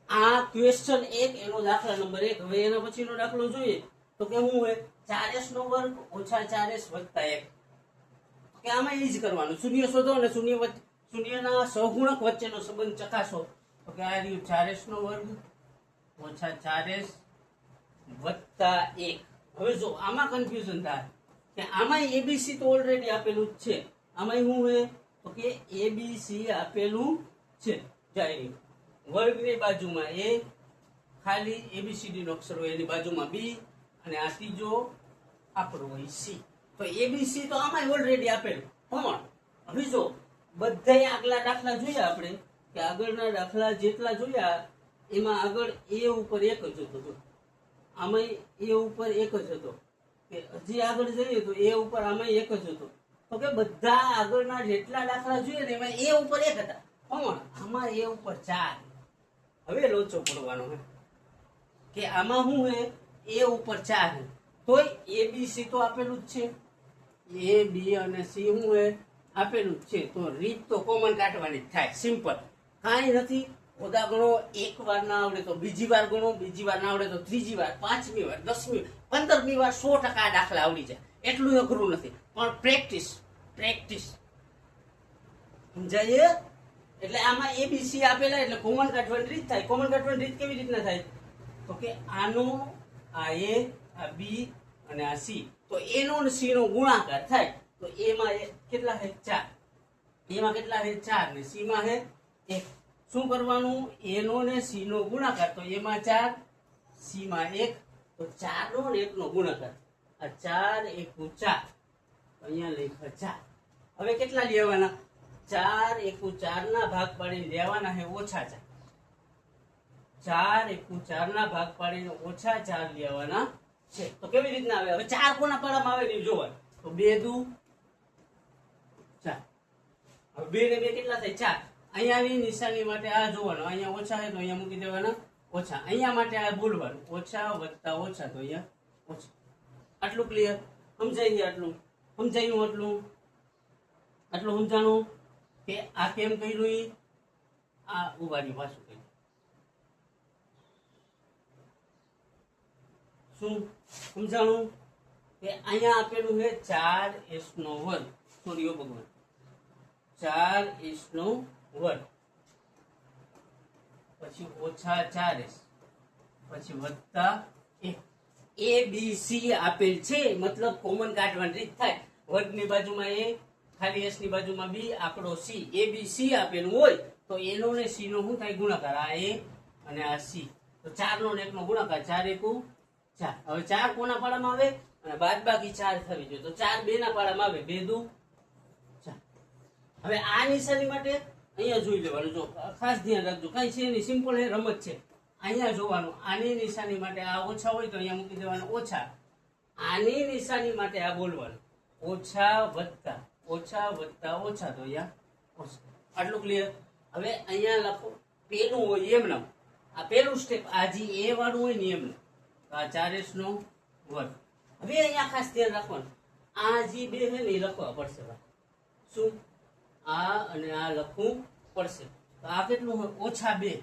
આ ક્વેશ્ચન 1 એનો દાખલા નંબર 1. હવે એના પછીનો દાખલો જોઈએ તો કે શું હોય 4s નો વર્ગ ઓછા 4s વત્તા 1. કે આમાં એ જ કરવાનું, શૂન્ય શોધો અને શૂન્યના સહગુણક વચ્ચેનો સંબંધ ચકાસો. તો કે આ રહ્યું 4s નો વર્ગ ઓછા 4s વત્તા 1. હવે જો આમાં કન્ફ્યુઝન થાય કે આમાં એબીસી તો ઓલરેડી આપેલું જ છે. આમાં શું હોય તો કે એબીસી આપેલું છે. જાય વર્ગની બાજુમાં એ, ખાલી એબીસીડી નો અક્ષર હોય એની બાજુમાં બી, અને આ ત્રીજો આપણો હોય સી. તો એબીસી તો આમાં ઓલરેડી આપેલું. પણ હવે જો બધા આગલા દાખલા જોયા આપણે કે આગળના દાખલા જેટલા જોયા એમાં આગળ એ ઉપર એક જ હતો. આમાં એ ઉપર એક જ હતો. કે હજી આગળ જઈએ તો એ ઉપર આમાં એક જ હતો. તો કે બધા આગળના જેટલા દાખલા જોઈએ ને એમાં એ ઉપર એક હતા, પણ આમાં એ ઉપર 4. હવે લોચો પડવાનો હે કે આમાં શું હે એ ઉપર 4 હે, તોય એ બી સી તો આપેલું જ છે. એ બી અને સી શું હે આપેલું જ છે. તો રીત તો કોમન કાઢવાની જ થાય, સિમ્પલ, કાંઈ નથી. ઓદા ગણો, એક વાર ના આવડે તો બીજી વાર ગણો, બીજી વાર ના આવડે તો ત્રીજી વાર, 5મી વાર, 10મી, 15મી વાર 100% આ દાખલા આવડી જાય. એટલું અઘરું નથી, પણ પ્રેક્ટિસ સમજાય. એટલે આમાં એબીસી આપેલા એટલે કોમન કાઢવાની રીત થાય. કોમન કાઢવાની રીત કેવી રીતના થાય તો કે આનો આ એ, આ બી અને આ સી, તો એ નો અને સી નો ગુણાકાર થાય. તો એમાં કેટલા છે 4, એમાં કેટલા છે 4 ને સી માં છે 1. શું કરવાનું, એ નો ને સી નો ગુણાકાર, તો એમાં 4, સી માં 1, તો 4 નો ને 1 નો ગુણાકાર. આ 4 1 4, અહીંયા લખ્યા 4. હવે કેટલા લેવાના, 4 1 4 ના ભાગ પાડીને લેવાના છે ઓછા 4. 4 1 4 ના ભાગ પાડીને ઓછા 4 લેવાના છે. તો કેવી રીતના આવે, હવે 4 કોના પાડામાં આવે ને જોવા. તો 2 દુ 4. હવે 2 ને 2 કેટલા થાય 4. અહીંયાની નિશાની માટે આ જોવાનું, અહીંયા ઓછા છે તો અહીંયા મૂકી દેવાના ઓછા. અહીંયા માટે આ બોલવાનું ઓછા વત્તા ઓછા, તો અહીંયા ઓછા. આટલું ક્લિયર, સમજાઈ ગયા? આટલું સમજાયું? આટલું સમજાણું કે આ કેમ કર્યું. આ ઉભાની પાછું કર્યું. શું સમજાણું કે અહીંયા આપેલું છે 4s નો વર્ગ, સૂર્ય ભગવાન 4s નો વર્ગ, પછી ઓછા 4s, પછી વત્તા 1. એ બી સી આપેલ છે, મતલબ કોમન કાઢવાની રીત થાય. વર્ગની બાજુમાં એ, ખાલી એસ ની બાજુમાં બી, આંકડો સી. એ બી સી આપેલું હોય તો એનો ને સી નો શું થાય ગુણાકાર. આ એ અને આ સી, તો 4 નો ને 1 નો ગુણાકાર. 4 1 4. હવે 4 કોના પાડામાં આવે અને બાદ બાકી 4 થવી જોઈએ, તો 4 2 ના પાડામાં આવે. 2 દુ 4. હવે આ નિશાની માટે અહીંયા જોઈ લેવાનું. જો ખાસ ધ્યાન રાખજો, કઈ છે નહીં, સિમ્પલ છે, રમત છે. અહીંયા જોવાનું, આની નિશાની માટે આ ઓછા હોય તો અહીંયા મૂકી દેવાનું ઓછા. આની નિશાની માટે આ બોલવાનું ઓછા વત્તા ઓછા, તો અહીંયા ઓછા. આટલું ક્લિયર. હવે અહીંયા લખો, પેલું હોય એમનામ, આ પેલું સ્ટેપ, આ જે એ વાળું હોય ને એમનું, આ 4s નો વર્ગ. હવે અહીંયા ખાસ ધ્યાન રાખવાનું, આ જે બે છે ને એ લખવા પડશે. શું, આ અને આ લખવું પડશે. તો આ કેટલું હોય ઓછા 2,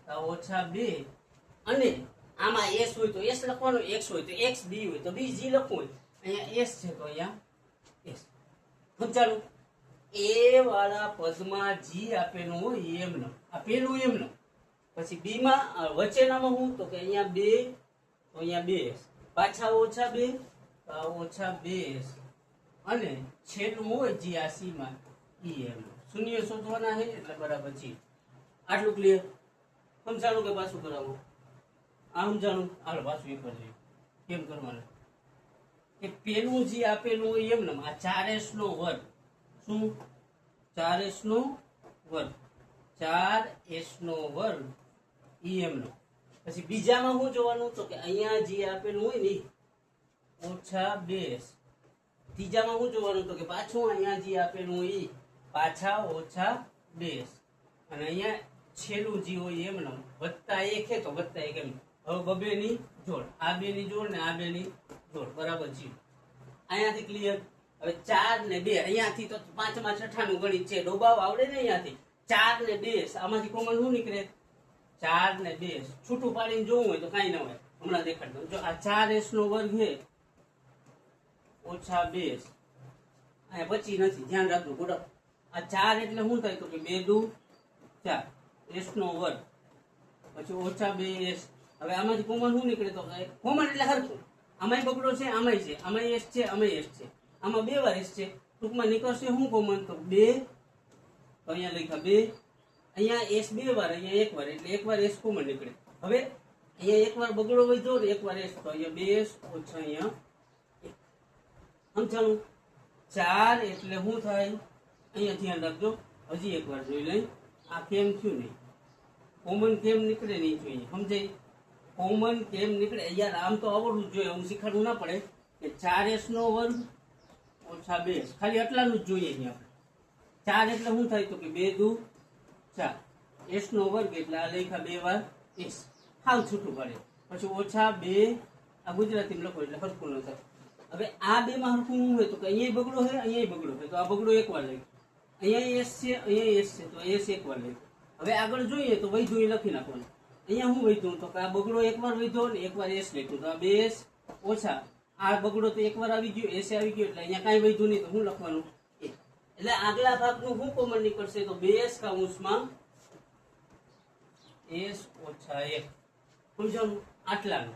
આ ઓછા 2, અને આમાં s હોય તો s લખવાનું, x હોય તો x, b હોય તો b, g લખવું હોય. અહીંયા s છે તો અહીંયા s. સમજાણું? એ વાળા પદમાં g આપેલું હોય એમનો, આ પેલું એમનો. પછી b માં વચ્ચેનામાં હું તો કે અહીંયા 2, તો અહીંયા 2s, પાછા ઓછા 2, તો આ ઓછા 2s, અને છેલ્લું હોય g આ c માં ઈ એમનો. શૂન્ય શોધવાના છે એટલે બરાબર g. આટલું ક્લિયર? સમજાણું કે પાછું કરાવું? આ સમજાણું? હાલો પાછું એક વાર જોઈએ કેમ કરવાનું. કે પેલું જે આપેલું હોય એમને આ 4s નો વર્ગ. શું? 4s નો વર્ગ, 4s નો વર્ગ ઈ એમનો. પછી બીજામાં શું જોવાનું તો કે અહીંયા જે આપેલું હોય ને ઓછા 2s. ત્રીજામાં શું જોવાનું તો કે પાછું અહીંયા જે આપેલું હોય ઈ પાછા ઓછા 2s, અને અહીંયા છેલ્લું જે હોય એમનો વત્તા 1 છે તો વત્તા 1 એમ. હવે બબે ની જોડ, આ બે ની જોડ ને આ બે ની જોડ બરાબર છે. અહીંયાથી ક્લિયર? હવે 4 ને 2 અહીંયાથી તો 5 માં 6 ગણિત છે, ડોબાવ આવડે ને અહીંયાથી 4 ને 2 આમાંથી કોમન શું નીકળે? 4 ને 2 છૂટું પાડીને જોવું હોય તો કાંઈ ન હોય, હમણાં દેખાડ દઉં. જો આ 4s નો વર્ગ છે ઓછા 2 અહીંયા પછી નથી, ધ્યાન રાખજો ગુડો. આ 4 એટલે શું થાય તો કે 2 દુ 4 s નો વર્ગ પછી ઓછા 2s. હવે આમાંથી કોમન શું નીકળે તો કોમન એટલે હરખું, આમાંય બગડો છે, આમાંય છે, આમાંય s છે, આમાંય s છે, આમાં 2 વાર s છે. ટૂંકમાં નીકળશે શું કોમન તો 2, તો અહીંયા લખ્યા 2, અહીંયા s 2 વાર, અહીંયા 1 વાર, એટલે 1 વાર s કોમન નીકળે. હવે અહીંયા 1 વાર બગડો વધ્યો ને 1 વાર s, તો અહીંયા 2s ઓછા અહીંયા 1. સમજાણું? 4 એટલે શું થાય અહીંયા ધ્યાન રાખજો, હજી એક વાર જોઈ લઈ. આ કેમ થયું નહીં, કોમન કેમ નીકળે નહીં જોઈએ, સમજાય? કોમન કેમ નીકળે યાર, આમ તો આવડવું જોઈએ, હું શીખવાડવું ના પડે કે 4s નો વર્ગ ઓછા 2s, ખાલી આટલાનું જ જોઈએ અહીંયા આપણે. 4 એટલે શું થાય તો કે 2 દુ 4, s નો વર્ગ એટલે આ લખ્યા 2 વાર s, હાવ છૂટું પડે. પછી ઓછા 2, આ ગુજરાતીમાં લખો એટલે હરખું ન થાય. હવે આ 2 માં હરખું શું હોય તો કે અહીંયા બગડો છે, અહીંયા બગડો છે, તો આ બગડો 1 વાર લખ્યો, અહીંયા s છે, અહીંયા s છે, તો s 1 વાર લખ્યો. હવે આગળ જોઈએ તો વૈધું એ લખી નાખવાનું. અહીંયા શું વૈધું તો કે આ બગડો 1 વાર વૈધો ને 1 વાર s લખ્યું, તો આ 2s ઓછા આ બગડો તો 1 વાર આવી ગયો, s આવી ગયો, એટલે અહીંયા કાંઈ વૈધું નહીં, તો શું લખવાનું? એટલે આગલા ભાગનું શું કોમન નીકળશે તો 2s કૌંસમાં s ઓછા 1. સમજાણું? આટલાનું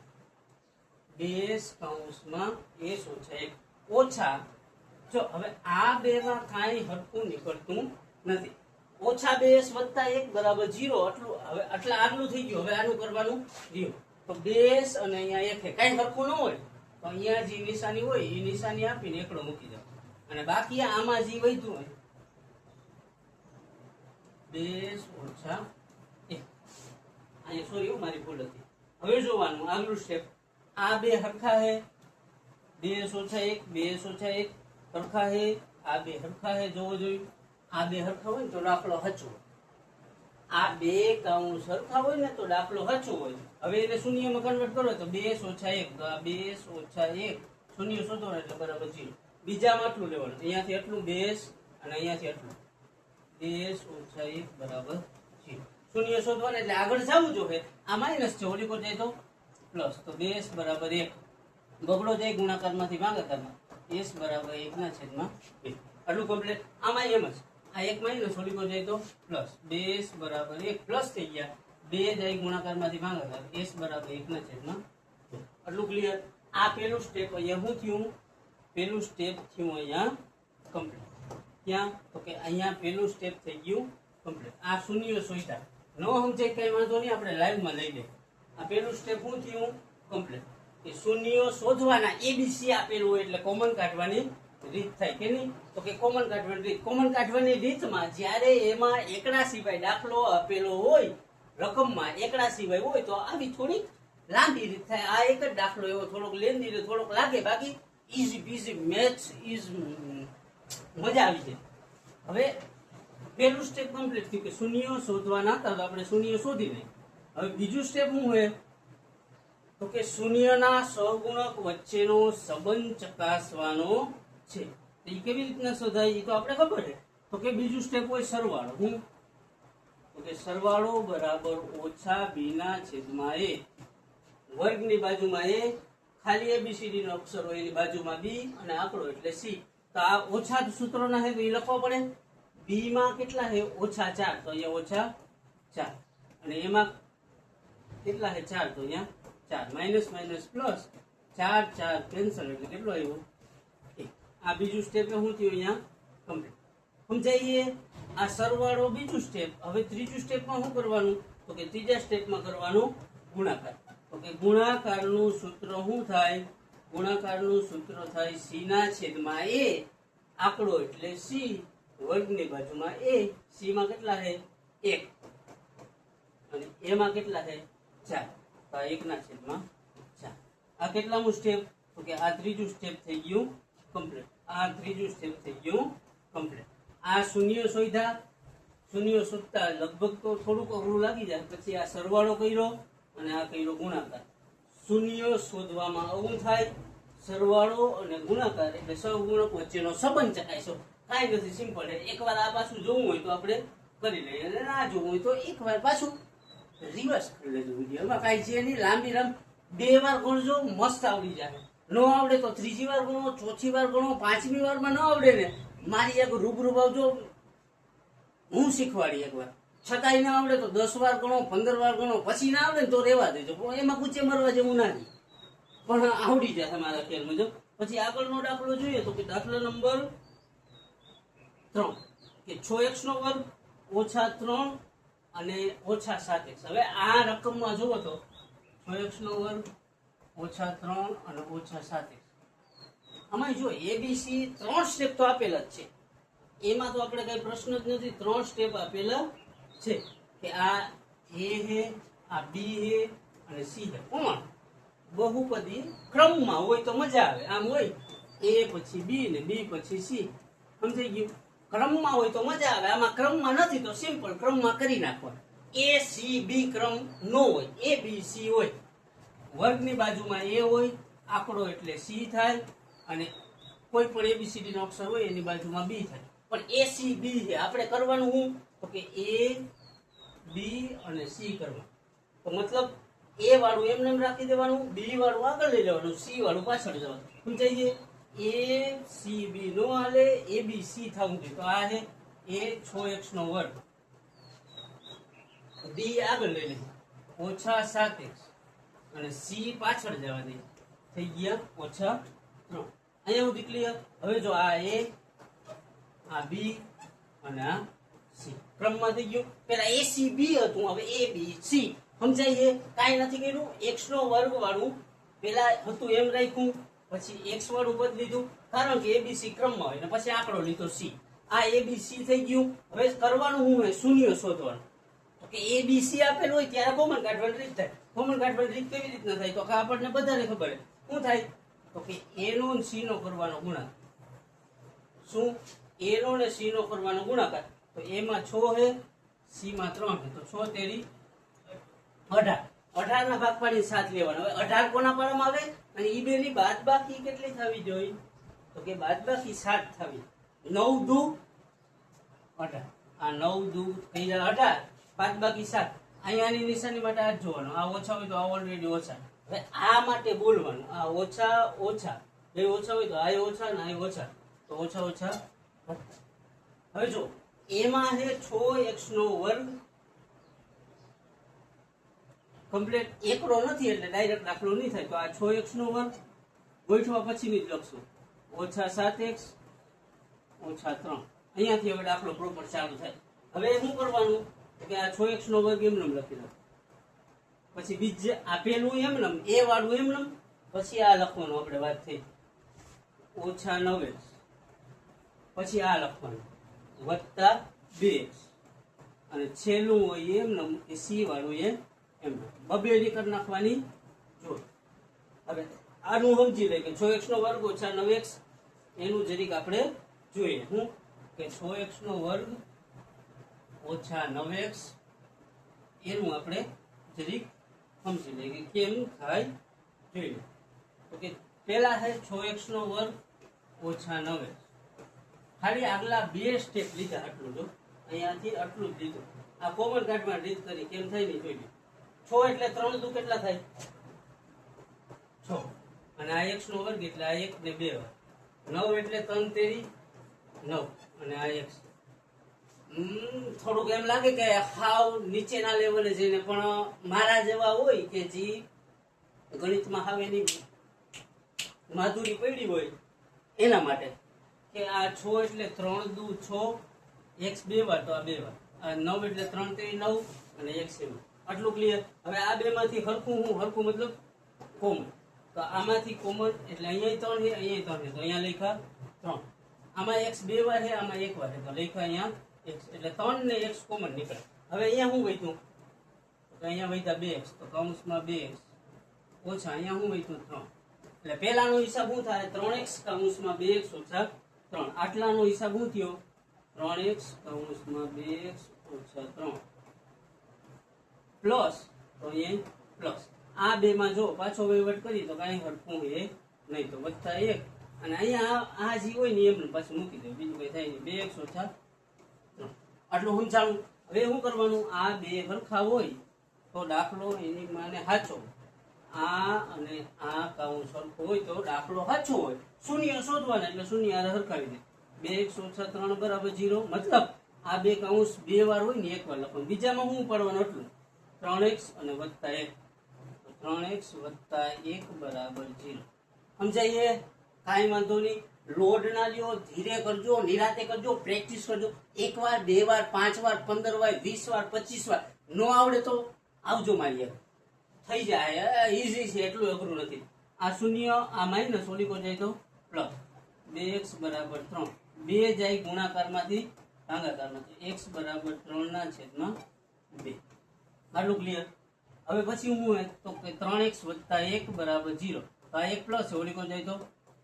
2s કૌંસમાં s ઓછા 1 ઓછા. જો હવે આ 2 માં કાંઈ હરખું નીકળતું નથી. ઓછા 2s વત્તા 1 બરાબર 0, આટલું. હવે આટલા આગલું થઈ ગયું, હવે આનું કરવાનું 0. તો 2s અને અહીંયા 1 કાંઈ હરખું ન હોય તો અહીંયા જે નિશાની હોય એ નિશાની આપીને એકડો મૂકી દો, અને બાકી આમાં જે વધ્યું હોય 2s ઓછા 1. અહીંયા સોરી મારી ભૂલ હતી. હવે જોવાનું આગલું સ્ટેપ, આ 2 હરખા હે, 2s ઓછા 1, 2s ઓછા 1 હરખા હે, આ 2 હરખા હે, જોવો જોયું. આ 2 હરખા હોય ને તો દાખલો હચવો, આ 2 કૌંસ હરખા હોય ને તો દાખલો હચવો હોય. હવે એને શૂન્યમાં કન્વર્ટ કરો તો 2s ઓછા 1, તો આ 2s ઓછા 1 શૂન્ય શોધવાનું એટલે બરાબર 0. બીજામાં આટલું લેવાનું, અહીંયાથી આટલું 2s અને અહીંયાથી આટલું 2s ઓછા 1 બરાબર 0. શૂન્ય શોધવાનું એટલે આગળ જવું જોઈએ. આ માઇનસ છે, ઓલી પર જાય તો પ્લસ, તો 2s બરાબર 1 બગડો જાય ગુણાકારમાંથી ભાગાકારમાં, s બરાબર 1/2. આટલું કમ્પ્લીટ. આમાં એમ જ આ 1 માઇનસ ઓલી પર જાય તો પ્લસ, 2s બરાબર 1 પ્લસ થઈ ગયા, 2 જાય ગુણાકારમાંથી ભાગાકાર, s બરાબર 1/2. આટલું ક્લિયર. આ પેલું સ્ટેપ અહીંયા શું થયું? પેલું સ્ટેપ થયું અહીંયા કમ્પ્લીટ. ક્યાં તો કે અહીંયા પેલું સ્ટેપ થઈ ગયું કમ્પ્લીટ. આ શૂન્ય શોધ્યા, ન સમજાય કઈ વાંધો નહીં, આપણે લાઈવમાં લઈ લઈએ. આ પેલું સ્ટેપ શું થયું કમ્પ્લીટ, કે શૂન્યો શોધવાના એબીસી આપેલું હોય એટલે કોમન કાઢવાની રીત થાય કે નહીં તો કે કોમન કાઢવાની રીત. કોમન કાઢવાની રીતમાં જ્યારે એમાં એકડા સિવાય દાખલો આપેલો હોય, રકમમાં એકડા સિવાય હોય તો આવી થોડી લાંબી રીત થાય. આ એક જ દાખલો એવો થોડોક લેન્ધી થોડોક લાગે, બાકી ઇઝી પીઝી મેથ્સ ઇઝ મજા આવી જાય. હવે પહેલું સ્ટેપ કમ્પ્લીટ થયું કે શૂન્યો શોધવાના હતા તો આપણે શૂન્ય શોધી લઈએ. હવે બીજું સ્ટેપ શું હોય તો કે શૂન્યના સહગુણક વચ્ચેનો સંબંધ ચકાસવાનો છે. એ કેવી રીતના શોધાય એ તો આપણે ખબર છે. તો કે બીજું સ્ટેપ હોય સરવાળો. હું તો કે સરવાળો બરાબર ઓછા b ના છેદમાં a, વર્ગની બાજુમાં a, ખાલી એબીસીડી નો અક્ષર હોય એની બાજુમાં b અને આંકડો એટલે c. તો આ ઓછા સૂત્રોના છે તો એ લખવા પડે. b માં કેટલા છે ઓછા 4, તો અહીંયા ઓછા 4, અને એમાં કેટલા છે 4, તો અહીંયા 4, માઇનસ માઇનસ પ્લસ 4 4 કેન્સલ એટલે કેટલો આવ્યો 1. આ બીજું સ્ટેપ શું થયું અહીંયા કમ્પ્લીટ. સમજાઈએ? આ સરવાળો બીજું સ્ટેપ. હવે ત્રીજું સ્ટેપમાં શું કરવાનું તો કે ત્રીજા સ્ટેપમાં કરવાનું ગુણાકાર. તો કે ગુણાકારનું સૂત્ર શું થાય? ગુણાકારનું સૂત્ર થાય c ના છેદમાં a, આંકડો એટલે c, વર્ગની બાજુમાં a. c માં કેટલા છે 1 અને a માં કેટલા છે 4, તો 1 ના છેદમાં 4. આ કેટલામું સ્ટેપ તો કે આ ત્રીજું સ્ટેપ થઈ ગયું કમ્પ્લીટ. આ ત્રીજું સ્ટેપ થઈ ગયું કમ્પ્લીટ. આ શૂન્ય શોધ્યા, શૂન્ય શોધતા લગભગ તો થોડુંક અઘરું લાગી જાય. પછી આ સરવાળો કર્યો અને આ કર્યો ગુણાકાર. શૂન્ય શોધવામાં આવું થાય, સરવાળો અને ગુણાકાર એટલે સહગુણક વચ્ચેનો સંબંધ ચકાસો. કાંઈ નથી, સિમ્પલ. એકવાર આ પાછું જોવું હોય તો આપણે કરી લઈએ, અને ના જોવું હોય તો એકવાર પાછું રિવર્સ કરી લેજો વિડીયો. એમાં કાંઈ છે નહીં, લાંબી રામ 2 વાર ગણજો, મસ્ત આવડી જાય. ન આવડે તો 3જી વાર ગણો, 4થી વાર ગણો, 5મી વારમાં ન આવડે ને મારી એક રૂબરૂ આવજો, હું શીખવાડી એકવાર. છતાંય ના આવડે તો 10 વાર ગણો, 15 વાર ગણો, પછી ના આવડે ને તો રહેવા દેજો. એમાં કૂચે મરવા જેવું નથી, પણ આવડી જાય તમારા ખ્યાલ મુજબ. પછી આગળનો દાખલો જોઈએ તો કે દાખલા નંબર 3 કે 6x નો વર્ગ ઓછા 3 અને ઓછા 7x. હવે આ રકમમાં જુઓ તો 6x નો વર્ગ ઓછા 3 અને ઓછા 7x. આમાં જો એબીસી 3 સ્ટેપ તો આપેલા જ છે, એમાં તો આપણે કઈ પ્રશ્ન જ નથી. 3 સ્ટેપ આપેલા છે કે આ એ હે, આ બી હે અને સી હે. પણ બહુપદી ક્રમમાં હોય તો મજા આવે. આમ હોય એ પછી બી ને બી પછી સી, સમજાઈ ગયું? ક્રમમાં હોય તો મજા આવે. આમાં ક્રમમાં નથી તો સિમ્પલ ક્રમમાં કરી નાખવાનું. એ સી બી ક્રમ નો હોય, એ બી સી હોય. વર્ગની બાજુમાં એ હોય, આંકડો એટલે સી થાય, અને કોઈ પણ એબીસીડી નો અક્ષર હોય એની બાજુમાં બી થાય. પણ એ સી બી છે, આપણે કરવાનું હું તો કે એ બી અને સી કરવાનું. તો મતલબ એ વાળું એમને એમ રાખી દેવાનું, બી વાળું આગળ લઈ લેવાનું, સી વાળું પાછળ જવાનું. સમજાય? એ સી બી નો હાલે, એ બી સી થવું જોઈએ. તો આ છે એ 6x નો વર્ગ, બી આગળ લઈ લેવું, ઓછા 7x અને સી પાછળ જવા દે. થઈ ગયા ઓછા 3. અહીંયા સુધી ક્લિયર? હવે જો આ એ, આ બી અને આ સી ક્રમમાં થઈ ગયું. પેલા એ સી બી હતું, હવે એ બી સી. સમજાય છે? કાંઈ નથી કર્યું. x નો વર્ગ વાળું પેલા હતું એમ રાખ્યું, પછી x વાળું બદલી દીધું, કારણ કે એબીસી ક્રમમાં હોય, ને પછી આંકડો લીધો સી. આ એબીસી થઈ ગયું. હવે કરવાનું હું હોય શૂન્ય શોધવાનું. તો કે એબીસી આપેલું હોય ત્યારે કોમન કાઢવાની રીત થાય. કોમન કાઢવાની રીત કેવી રીતના થાય તો કે આપણને બધાને ખબર છે. શું થાય તો કે એ નો અને સી નો કરવાનો ગુણાકાર. શું? એ નો અને સી નો કરવાનો ગુણાકાર. તો એમાં 6 છે, સી માં 3 છે, તો 6 તેરી 18. 18 ના ભાગ પાડીને 7 લેવાનો. હવે 18 કોના પાડવામાં આવે? અને ઈ બેની બાદબાકી કેટલી થવી જોઈએ? તો કે બાદબાકી 7 થવી. 9 દુ 18. આ 9 દુ થઈ જાય 18, બાદબાકી 7. અહીંયાની નિશાની માટે આ જ જોવાનું. આ ઓછા હોય તો આ ઓલરેડી ઓછા. હવે આ માટે બોલવાનું, આ ઓછા ઓછા બે ઓછા હોય તો આ ઓછા ને આ ઓછા, તો ઓછા ઓછા. હવે જો એમાં છે 6x નો વર્ગ કમ્પ્લીટ એકડો નથી એટલે ડાયરેક્ટ દાખલો નહીં થાય. તો આ 6x નો વર્ગ ગોઠવા પછીની જ લખશું, ઓછા 7x ઓછા 3. અહીંયાથી હવે દાખલો પ્રોપર ચાલુ થાય. હવે શું કરવાનું કે આ 6x નો વર્ગ એમને લખી દો, પછી બીજે આપેલું એમને એ વાળું એમને, પછી આ લખવાનું. આપણે વાત થઈ ઓછા 9x, પછી આ લખવાનું વત્તા 2x, અને છેલ્લું હોય એમને એ સી વાળું એમ બબેડી કરી નાખવાની. જો હવે આનું સમજી લે કે 6x નો વર્ગ ઓછા 9x, એનું જરીક આપણે જોઈએ. હું કે 6x નો વર્ગ ઓછા 9x, એનું આપણે જરીક સમજી લઈએ કે કેમ થાય જોઈ લે. તો કે પેલા છે 6x નો વર્ગ ઓછા 9x. ખાલી આગલા 2 સ્ટેપ લીધા, આટલું જો અહીંયાથી આટલું જ લીધું. આ કોમન કાઢમાં રીત કરી કેમ થાય ને જોઈ લે. 6 એટલે 3 દુ કેટલા થાય? 6. અને આ x નો વર્ગ એટલે આ 1 ને 2 વાર. 9 એટલે 3 તેરી 9, અને આ x. થોડુંક એમ લાગે કે હાવ નીચેના લેવલે જઈને, પણ મારા જેવા હોય કે જે ગણિતમાં હાવ એની માધુરી પડી હોય એના માટે કે આ 6 એટલે 3 દુ 6, x 2 વાર તો આ 2 વાર. આ 9 એટલે 3 તેરી 9 અને x 7. આટલું ક્લિયર? હવે આ બે માંથી હરખું હરખું મતલબ કોમન. તો આમાંથી કોમન એટલે અહીંયા 3 છે, અહીંયા 3 છે, તો અહીંયા લખ્યા 3. આમાં x 2 વાર છે, આમાં 1 વાર છે, તો લખ્યા અહીંયા x. એટલે 3 ને x કોમન નીકળે. હવે અહીંયા શું વધ્યું? તો અહીંયા વધ્યા 2x, તો કૌંસમાં 2x ઓછા અહીંયા શું વધ્યું? 3. એટલે પહેલાનો હિસાબ શું થાય? 3x કૌંસમાં 2x ઓછા 3. આટલાનો હિસાબ શું થયો? 3x કૌંસમાં 2x ઓછા 3 પ્લસ, તો અહીંયા પ્લસ. આ બે માં જો પાછો વહીવટ કરી તો કાંઈ હરખું એ નહીં તો વત્તા 1 અને અહીંયા આ જે હોય ને એમને પાછું મૂકી દે, બીજું કઈ થાય નહીં. 2x ઓછા 3 આટલું સમજાણું. હવે શું કરવાનું, આ બે સરખા હોય તો દાખલો એની માને સાચો, આ અને આ કાઉન્સ સરખો હોય તો દાખલો સાચો હોય. શૂન્ય શોધવાના એટલે શૂન્ય હારે સરખાવી દે. 2x ઓછા 3 બરાબર 0. મતલબ આ બે કાઉન્સ બે વાર હોય ને એક વાર લખવાનું. બીજામાં શું પડવાનું એટલું 3x અને વત્તા 1. 3x વત્તા 1 બરાબર 0. સમજાઈએ? કાંઈ વાંધો નહીં. લોડ ના લ્યો, ધીરે કરજો, નિરાતે કરજો, પ્રેક્ટિસ કરજો. એક વાર, બે વાર, 5 વાર, 15 વાર, 20 વાર, 25 વાર. નો આવડે તો આવજો મારી યાર, થઈ જાય. ઈઝી છે, એટલું અઘરું નથી. આ શૂન્ય, આ માઇનસ, ઓલી કો જાય તો પ્લસ. 2x બરાબર 3. 2 જાય ગુણાકારમાંથી ભાગાકારમાંથી. x બરાબર 3 ના છેદમાં 2. આટલું ક્લિયર? હવે પછી હું હોય તો કે 3x વત્તા 1 બરાબર 0. તો આ એક પ્લસ છે, ઓલી કો જાય તો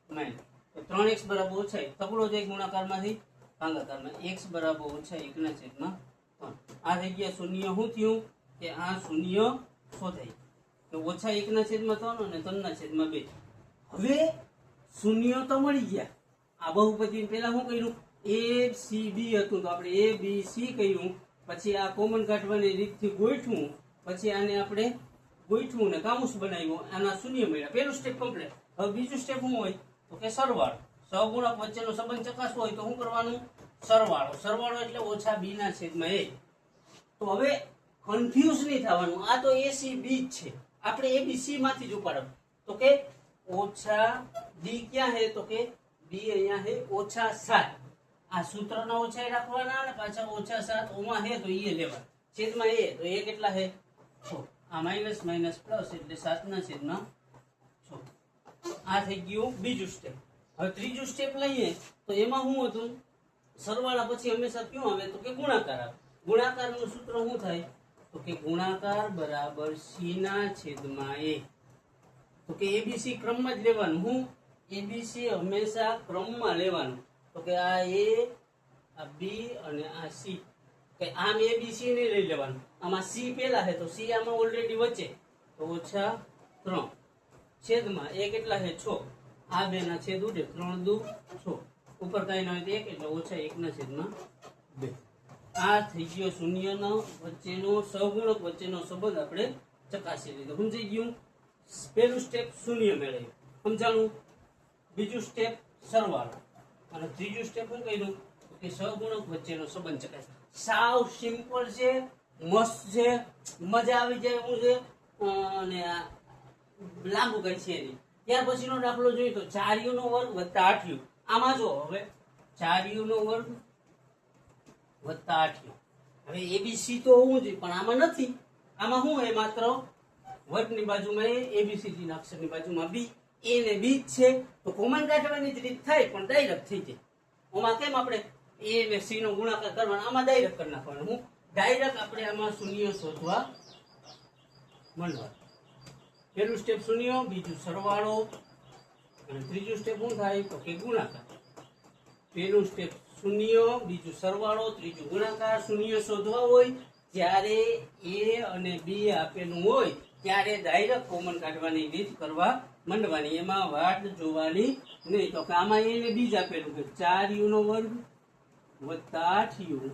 માઇનસ. તો 3x બરાબર ઓછા 1 તકડો જાય ગુણાકારમાંથી ભાગાકારમાં. x બરાબર ઓછા 1 ના છેદમાં 3. આ થઈ ગયા શૂન્ય. શું થયું કે આ શૂન્ય શોધાય કે ઓછા 1 ના છેદમાં 3 અને 3 ના છેદમાં 2. હવે શૂન્ય તો મળી ગયા. આ બહુપદી પહેલા શું કર્યું, ACB હતું તો આપણે ABC કર્યું. પછી આ કોમન કાઢવાની રીતથી ગોઠવું, પછી આને આપણે ગોઠવું ને કાઉન્સ બનાવ્યું, આના શૂન્ય મળ્યા. પહેલું સ્ટેપ કમ્પ્લીટ. હવે બીજું સ્ટેપ શું હોય તો કે સરવાળો. સહગુણક વચ્ચેનો સંબંધ ચકાસવો હોય તો શું કરવાનું, સરવાળો. સરવાળો એટલે ઓછા b ના છેદમાં a. તો હવે કન્ફ્યુઝ નહીં થવાનું, આ તો ACB જ છે, આપણે ABC માંથી જ ઉપાડો. તો કે ઓછા b ક્યાં હે તો કે b અહીંયા હે ઓછા 7. આ સૂત્રના ઓછા રાખવાના અને પાછા ઓછા 7 ઓમાં હે તો એ લેવા છેદમાં a. તો a કેટલા હે 6. આ માઇનસ માઇનસ પ્લસ એટલે 7 ના છેદમાં 6. આ થઈ ગયું બીજું સ્ટેપ. હવે ત્રીજું સ્ટેપ લઈએ તો એમાં શું હતું, સરવાળા પછી હંમેશા ક્યું આવે તો કે ગુણાકાર આવે. ગુણાકારનું સૂત્ર શું થાય તો કે ગુણાકાર બરાબર c ના છેદમાં a. તો કે ABC ક્રમમાં જ લેવાનું. હું ABC હંમેશા ક્રમમાં લેવાનું. તો કે આ a, આ b અને આ c. કે આમ ABC નહીં લઈ લેવાનું, આમાં c પહેલા છે તો c આમાં ઓલરેડી વચ્ચે, તો ઓછા 3 છેદમાં a કેટલા છે 6. આ બે ના છેદ ઉડે, 3 દુ 6. ઉપર કઈ ના હોય તો 1 એટલે ઓછા 1 ના છેદમાં 2. આ થઈ ગયો શૂન્યનો વચ્ચેનો સહગુણક વચ્ચેનો સંબંધ આપણે ચકાસી લીધો. સમજાઈ ગયું? પહેલું સ્ટેપ શૂન્ય મેળવ્યું, સમજાણું. બીજું સ્ટેપ સરવાળો અને ત્રીજું સ્ટેપ શું કર્યું કે સહગુણક વચ્ચેનો સંબંધ ચકાસ. સાવ સિમ્પલ છે, મસ્ત છે, મજા આવી જાય એવું છે અને લાંબુ કઈ છે નહીં. ત્યાર પછીનો દાખલો જોઈએ તો 4u નો વર્ગ વત્તા 8u. આમાં જો હવે 4u નો વર્ગ વત્તા 8u. હવે ABC તો હોવું જોઈએ પણ આમાં નથી. આમાં શું હોય, માત્ર વર્ગની બાજુમાં a, ABCD ના અક્ષરની બાજુમાં b. a ને b જ છે તો કોમન કાઢવાની જ રીત થાય પણ ડાયરેક્ટ થઈ જાય. આમાં કેમ આપણે a ને c નો ગુણાકાર કરવાનો, આમાં ડાયરેક્ટ કરી નાખવાનો. હું ડાયરેક્ટ આપણે આમાં શૂન્ય શોધવા માંડવા. પહેલું સ્ટેપ શૂન્ય, બીજું સરવાળો અને ત્રીજું સ્ટેપ શું થાય તો કે ગુણાકાર. પહેલું સ્ટેપ શૂન્ય, બીજું સરવાળો, ત્રીજું ગુણાકાર. શૂન્ય શોધવા હોય જ્યારે a અને b આપેલું હોય ત્યારે ડાયરેક્ટ કોમન કાઢવાની રીત કરવા માંડવાની, એમાં વાટ જોવાની નહીં. તો આમાં a ને b જ આપેલું કે 4u નો વર્ગ વત્તા 8u.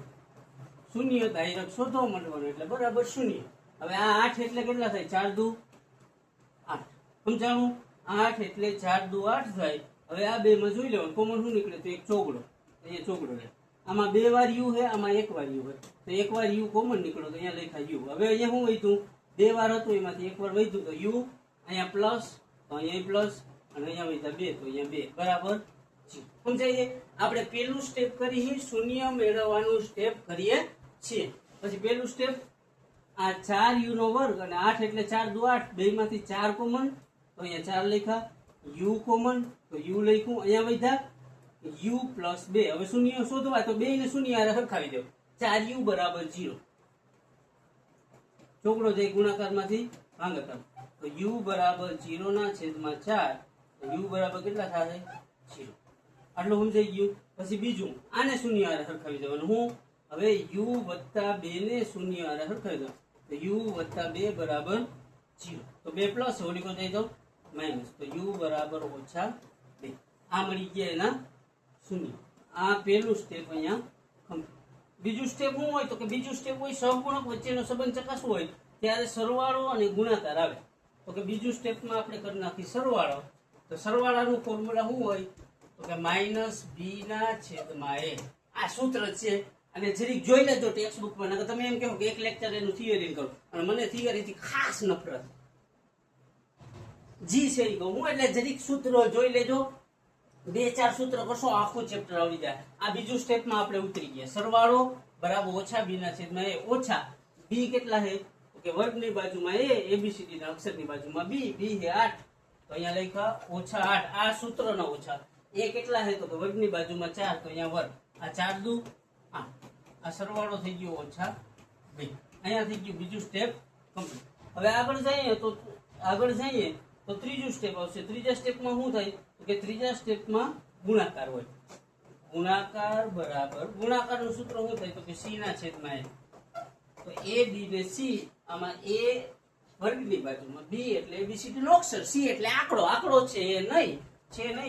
શૂન્ય ડાયરેક્ટ શોધવા માંડવાનું એટલે બરાબર શૂન્ય. હવે આ 8 એટલે કેટલા થાય, 4 દુ 8. સમજાણું? 8 એટલે 4 દુ 8 થાય. હવે આ બે માં જોઈ લેવાનું કોમન શું નીકળે તો એક ચોગડો, અહીંયા ચોગડો રહે. આમાં 2 વાર u છે, આમાં 1 વાર u હોય તો 1 વાર u કોમન નીકળો તો અહીંયા લખ્યા u. હવે અહીંયા શું વધ્યું, 2 વાર હતું એમાંથી 1 વાર વધ્યું તો u, અહીંયા પ્લસ તો અહીંયા પ્લસ અને અહીંયા વધ્યા 2 તો અહીંયા 2 બરાબર. સમજાય? આપણે પેલું સ્ટેપ કરી શૂન્ય મેળવવાનું સ્ટેપ કરીએ છીએ. પછી પેલું સ્ટેપ આ 4u નો વર્ગ અને 8 એટલે 4 દુ 8, બે માંથી 4 કોમન તો અહીંયા 4 લખ્યા, u કોમન તો u લખ્યું, અહીંયા વધ્યા u પ્લસ 2. હવે શૂન્ય શોધવા તો 2 ને શૂન્ય હારે સરખાવી દો. 4u બરાબર 0. ચોકડો જાય ગુણાકારમાંથી ભાગાકાર તો u બરાબર 0 ના છેદમાં 4. તો u બરાબર કેટલા થશે 0. આટલું સમજાઈ ગયું. પછી બીજું આને શૂન્ય હારે સરખાવી દેવાનું. હું હવે u વત્તા 2 ને શૂન્ય હારે સરખાવી દઉં તો u વત્તા 2 બરાબર 0. તો 2 પ્લસ ઓલી કો જઈ દઉં માઇનસ, તો u બરાબર -2. આ મળી ગયા એના શૂન્ય. આ પહેલું સ્ટેપ અહીંયા complete. બીજું સ્ટેપ શું હોય? તો કે બીજું સ્ટેપ હોય સહગુણક વચ્ચેનો સંબંધ ચકાસવો હોય ત્યારે સરવાળો અને ગુણાકાર આવે. તો કે બીજું સ્ટેપમાં આપણે કરી નાખી સરવાળો. તો સરવાળાનું ફોર્મ્યુલા શું હોય? તો કે -b/a. આ સૂત્ર છે અને જરીક જોઈ લેજો ટેક્સ્ટ બુકમાં. નકર તમે એમ કહો કે એક લેક્ચર એનું થિયરી કરો, અને મને થિયરીથી ખાસ નફરત. જી છે એ કહું હું, એટલે જરીક સૂત્રો જોઈ લેજો. 2-4 સૂત્ર કરશો આખું ચેપ્ટર આવડી જાય. આ બીજું સ્ટેપમાં આપણે ઉતરી ગયા. સરવાળો બરાબર -b/a. ઓછા b કેટલા છે? તો કે વર્ગની બાજુમાં a, abcd ના અક્ષરની બાજુમાં b. b છે 8, તો અહીંયા લખ્યા -8. આ સૂત્રના ઓછા. a કેટલા છે? તો કે વર્ગની બાજુમાં 4, તો અહીંયા વર્ગ. આ 4 દુ 8. આ સરવાળો થઈ ગયો -2. અહીંયા થઈ ગયું બીજું સ્ટેપ કમ્પ્લીટ. હવે આગળ જઈએ તો ત્રીજું સ્ટેપ આવશે. ત્રીજા સ્ટેપમાં શું થાય? તો કે ત્રીજા સ્ટેપમાં ગુણાકાર હોય. ગુણાકાર બરાબર, ગુણાકારનું સૂત્ર શું થાય? તો કે c ના છેદમાં a. તો a b ને c, આમાં a વર્ગની બાજુમાં, b એટલે abcd નો અક્ષર, c એટલે આંકડો છે એ નહીં,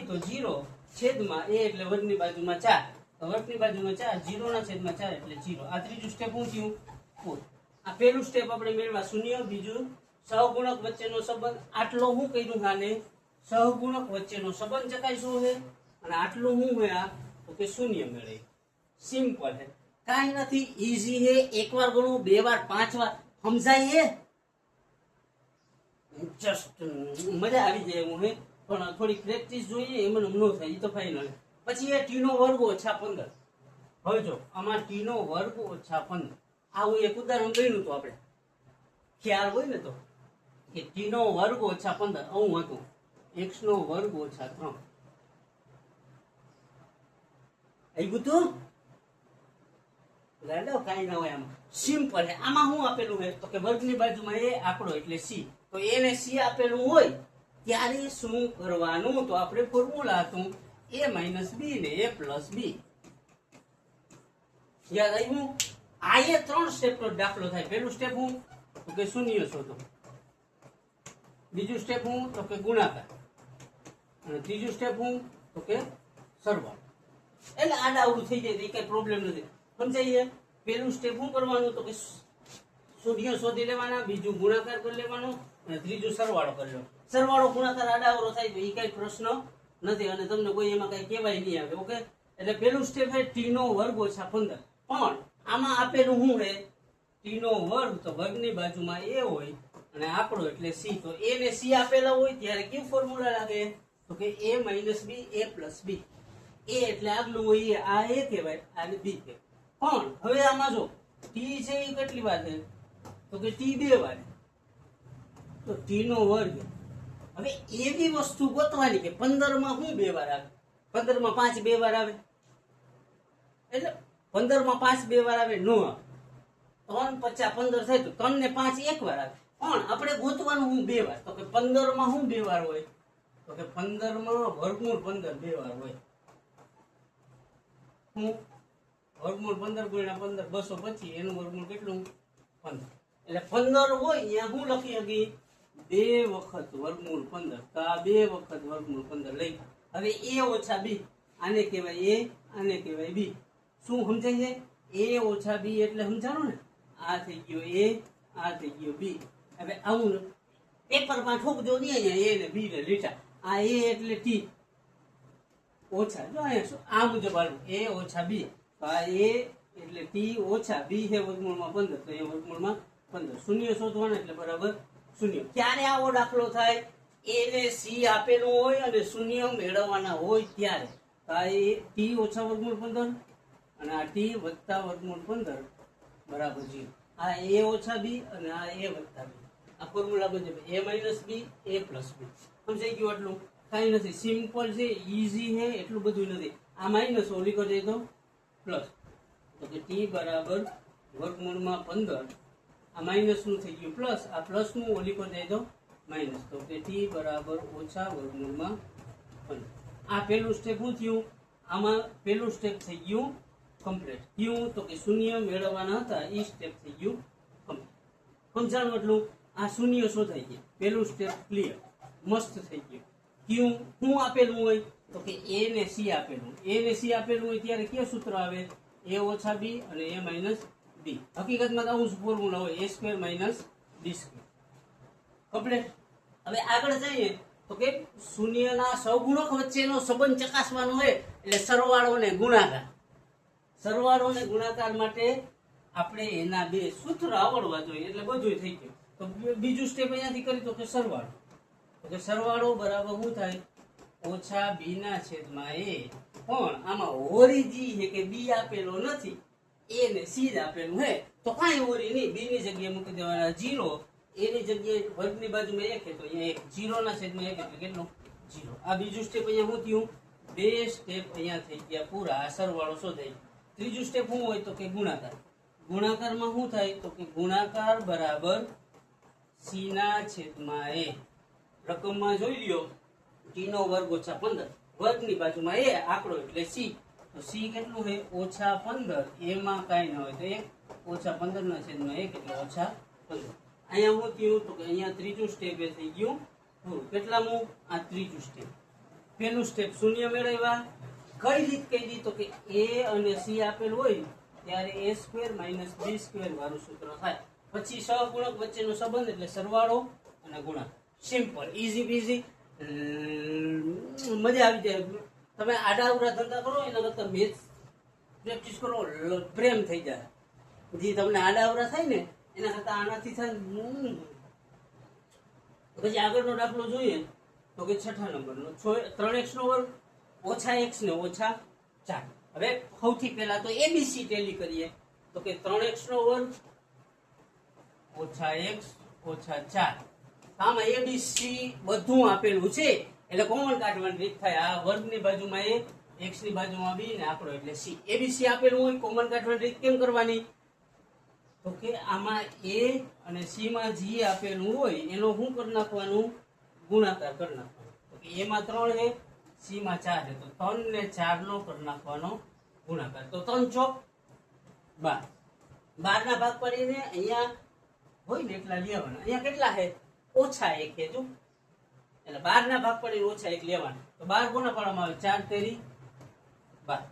તો 0 છેદમાં a એટલે વર્ગની બાજુમાં 4. તો વર્ગની બાજુમાં 4, 0 ના છેદમાં 4 એટલે 0. આ ત્રીજું સ્ટેપ શું થયું? પૂરું. આ પહેલું સ્ટેપ આપણે મેળવ્યા શૂન્ય. બીજું સહગુણક વચ્ચેનો સંબંધ. આટલો શું કર્યું? આને સહગુણક વચ્ચેનો સંબંધ ચકાસ્યો છે. અને આટલું શું છે? આ તો કે શૂન્ય મેળવી. સિમ્પલ છે, કાંઈ નથી, ઈઝી છે. એકવાર ગણું, 2 વાર, 5 વાર સમજાય જસ્ટ મજા આવી જાય એવું છે. પણ થોડી પ્રેક્ટિસ જોઈએ, એમને ન થાય, એ તો ફાઇનલ. પછી એ t નો વર્ગ ઓછા 15. હવે જો આમાં t નો વર્ગ ઓછા 15, આવું એક ઉદાહરણ ગણ્યું તો આપણે ખ્યાલ હોય ને, તો કે t નો વર્ગ ઓછા 15 આવું હતું, x નો વર્ગ ઓછા 3. આવ્યું તું લાડો? કાંઈ ના હોય, આમાં સિમ્પલ છે. આમાં શું આપેલું છે? તો કે વર્ગની બાજુમાં એ આંકડો એટલે c. તો એ ને c આપેલું હોય ત્યારે શું કરવાનું? તો આપણે ફોર્મ્યુલા હતું a - b ને a + b. યાદ આવ્યું? આ એ 3 સ્ટેપનો દાખલો થાય. પહેલું સ્ટેપ હું? તો કે શૂન્ય શોધો. બીજું સ્ટેપ હું? તો કે ગુણાકાર. અને ત્રીજું સ્ટેપ હું? તો કે સરવાળો. એટલે આડાઅવળું થઈ જાય, કઈ પ્રોબ્લેમ નથી. સમજાય? પહેલું સ્ટેપ શું કરવાનું? તો કે શૂન્ય શોધી લેવાના, બીજું ગુણાકાર કરી લેવાનો, અને ત્રીજું સરવાળો કરી લેવાનો. સરવાળો ગુણાકાર આડાઅવળો થાય તો એ કઈ પ્રશ્ન નથી, અને તમને કોઈ એમાં કઈ કહેવાય નહીં આવે. ઓકે, એટલે પહેલું સ્ટેપ છે t નો વર્ગ ઓછા 15. પણ આમાં આપેલું શું છે? t નો વર્ગ, તો વર્ગની બાજુમાં a હોય અને આંકડો એટલે c. તો a ને c આપેલા હોય ત્યારે કેવું ફોર્મ્યુલા લાગે? તો કે a - b a + b. a એટલે આગલું હોય, આ a કહેવાય, આને b કહેવાય. પણ હવે આમાં જો t છે એ કેટલી વાર છે? તો કે t 2 વાર. તો t નો વર્ગ. હવે એવી વસ્તુ ગોતવાની કે 15 માં શું 2 વાર આવે? 15 માં 5 2 વાર આવે? એટલે 15 માં 5 2 વાર આવે? નો આવે. 3 × 5 15 થાય, તો 3 ને 5 એક વાર આવે. પણ આપણે ગોતવાનું હું 2 વાર. તો કે 15 માં શું 2 વાર હોય? તો કે 15 માં વર્ગમૂળ 15 2 વાર હોય. હું વર્ગમૂળ 15 × 15 225, એનું વર્ગમૂળ કેટલું? 15. એટલે 15 હોય અહીંયા હું લખી શકી 2 વખત વર્ગમૂળ 15. તો આ 2 વખત વર્ગમૂળ 15 લઈ. હવે a - b, આને કહેવાય a, આને કહેવાય b. શું સમજાય છે? a - b એટલે સમજાણો ને? આ થઈ ગયો a, આ થઈ ગયો b. હવે આવું પેપરમાં ઠોકજો નહીં, અહીંયા a ને b ને લીટા. આ a એટલે t ઓછા, જો અહીંયા શું આ મુજબ આવું a - b. તો આ a એટલે t ઓછા b છે વર્ગમૂળમાં 15, તો એ વર્ગમૂળમાં 15. શૂન્ય શોધવાના એટલે બરાબર શૂન્ય. ક્યારે આવો દાખલો થાય? a ને c આપેલું હોય અને શૂન્ય મેળવવાના હોય ત્યારે. તો આ t ઓછા વર્ગમૂળ 15 અને આ t વત્તા વર્ગમૂળ 15 બરાબર 0. આ a - b અને આ a + b. આ ફોર્મ્યુલા બને a - b a + b. સમજાઈ ગયું? આટલું કાંઈ નથી, સિમ્પલ છે, ઈઝી છે, એટલું બધું નથી. આ માઇનસ ઓલી કરી દે તો પ્લસ. તો કે t બરાબર વર્ગમૂળમાં 15. આ માઇનસ નું થઈ ગયું પ્લસ, આ પ્લસ નું ઓલી કરી દે તો માઇનસ. તો કે t બરાબર ઓછા વર્ગમૂળમાં 15. આ પહેલું સ્ટેપ શું થયું? આમાં પહેલું સ્ટેપ થઈ ગયું કમ્પ્લીટ. ક્યું? તો કે શૂન્ય મેળવવાના હતા, એ સ્ટેપ થઈ ગયું કમ્પ્લીટ. સમજાણું એટલું? આ શૂન્ય શોધાઈ ગયા, પહેલું સ્ટેપ ક્લિયર. મસ્ત થઈ ગયું. ક્યુ શું આપેલું હોય તો કે એ ને સી આપેલું. એ ને સી આપેલું હોય ત્યારે કયું સૂત્ર આવે? a ઓછા બી અને a માઇનસ બી. હકીકતમાં તો આવું જ ફોર્મ્યુલા હોય, a square minus B square. Complete. હવે આગળ જઈએ તો કે શૂન્યના સહગુણક વચ્ચેનો સંબંધ ચકાસવાનો હોય એટલે સરવાળો ને ગુણાકાર. સરવાળો ને ગુણાકાર માટે આપણે એના બે સૂત્ર આવડવા જોઈએ એટલે બધું થઈ ગયું. તો બીજું સ્ટેપ અહીંયાથી કરી તો કે સરવાળો. તો કે સરવાળો બરાબર શું થાય? ઓછા બી ના છેદમાં એ. પણ આમાં હોરી જી છે કે બી આપેલો નથી, એ ને સી જ આપેલું હે, તો કાંઈ હોરી નહીં. બી ની જગ્યાએ મૂકી દેવાના 0, એની જગ્યાએ વર્ગની બાજુમાં 1 છે તો અહીંયા 1, 0 ના છેદમાં 1 એટલે કેટલો? 0. આ બીજું સ્ટેપ અહીંયા શું થયું? બે સ્ટેપ અહીંયા થઈ ગયા પૂરા. આ સરવાળો શોધાય. ત્રીજું સ્ટેપ શું હોય તો કે ગુણાકાર. ગુણાકારમાં શું થાય તો કે ગુણાકાર બરાબર સી ના છેદમાં એ. રકમમાં જોઈ લ્યો, ટી નો વર્ગ ઓછા 15, વર્ગની બાજુમાં એ આંકડો એટલે સી. તો સી કેટલું છે? ઓછા 15. એમાં કાંઈ ન હોય તો 1 ઓછા 15 ના છેદમાં 1 એટલે ઓછા 15. અહીંયા શું થયું તો કે અહીંયા ત્રીજું સ્ટેપ એ થઈ ગયું પૂરું. કેટલામું? આ ત્રીજું સ્ટેપ. પહેલું સ્ટેપ શૂન્ય મેળવ્યા. કઈ રીત કહી તો કે એ અને સી આપેલું હોય ત્યારે a square minus B square વાળું સૂત્ર થાય. પછી સહગુણક વચ્ચેનો સંબંધ એટલે સરવાળો અને ગુણાકાર. સિમ્પલ, ઈઝી બીઝી, મજા આવી જાય. તમે આડાઅવળા ધંધા કરો એના કરતા મેથ્સ પ્રેક્ટિસ કરો, પ્રેમ થઈ જાય. જે તમને આડાઅવળા થાય ને એના કરતા આનાથી થાય. પછી આગળનો દાખલો જોઈએ તો કે 6 નંબરનો 3x નો વર્ગ ઓછા x ને ઓછા 4. હવે સૌથી પહેલા તો એબીસી ટેલી કરીએ તો કે 3x નો વર્ગ ઓછા x ઓછા 4. આમાં એબીસી બધું આપેલું છે એટલે કોમન કાઢવાની રીત થાય. આ વર્ગની બાજુમાં એ, x ની બાજુમાં બી ને આંકડો એટલે સી. એબીસી આપેલું હોય, કોમન કાઢવાની રીત કેમ કરવાની તો કે આમાં એ અને સી માં જી આપેલું હોય એનો શું કરી નાખવાનું? ગુણાકાર કરી નાખવાનો. તો કે એમાં 3 છે, સી માં 4 છે તો 3 ને 4 નો કરી નાખવાનો ગુણાકાર. તો 3 ચોક 12. 12 ના ભાગ પાડીને અહીંયા હોય ને એટલા લેવાના. અહીંયા કેટલા છે? ઓછા 1 છે જો, એટલે 12 ના ભાગ પાડીને ઓછા 1 લેવાના. તો 12 કોના પાડવામાં આવે? 4 તેરી 12.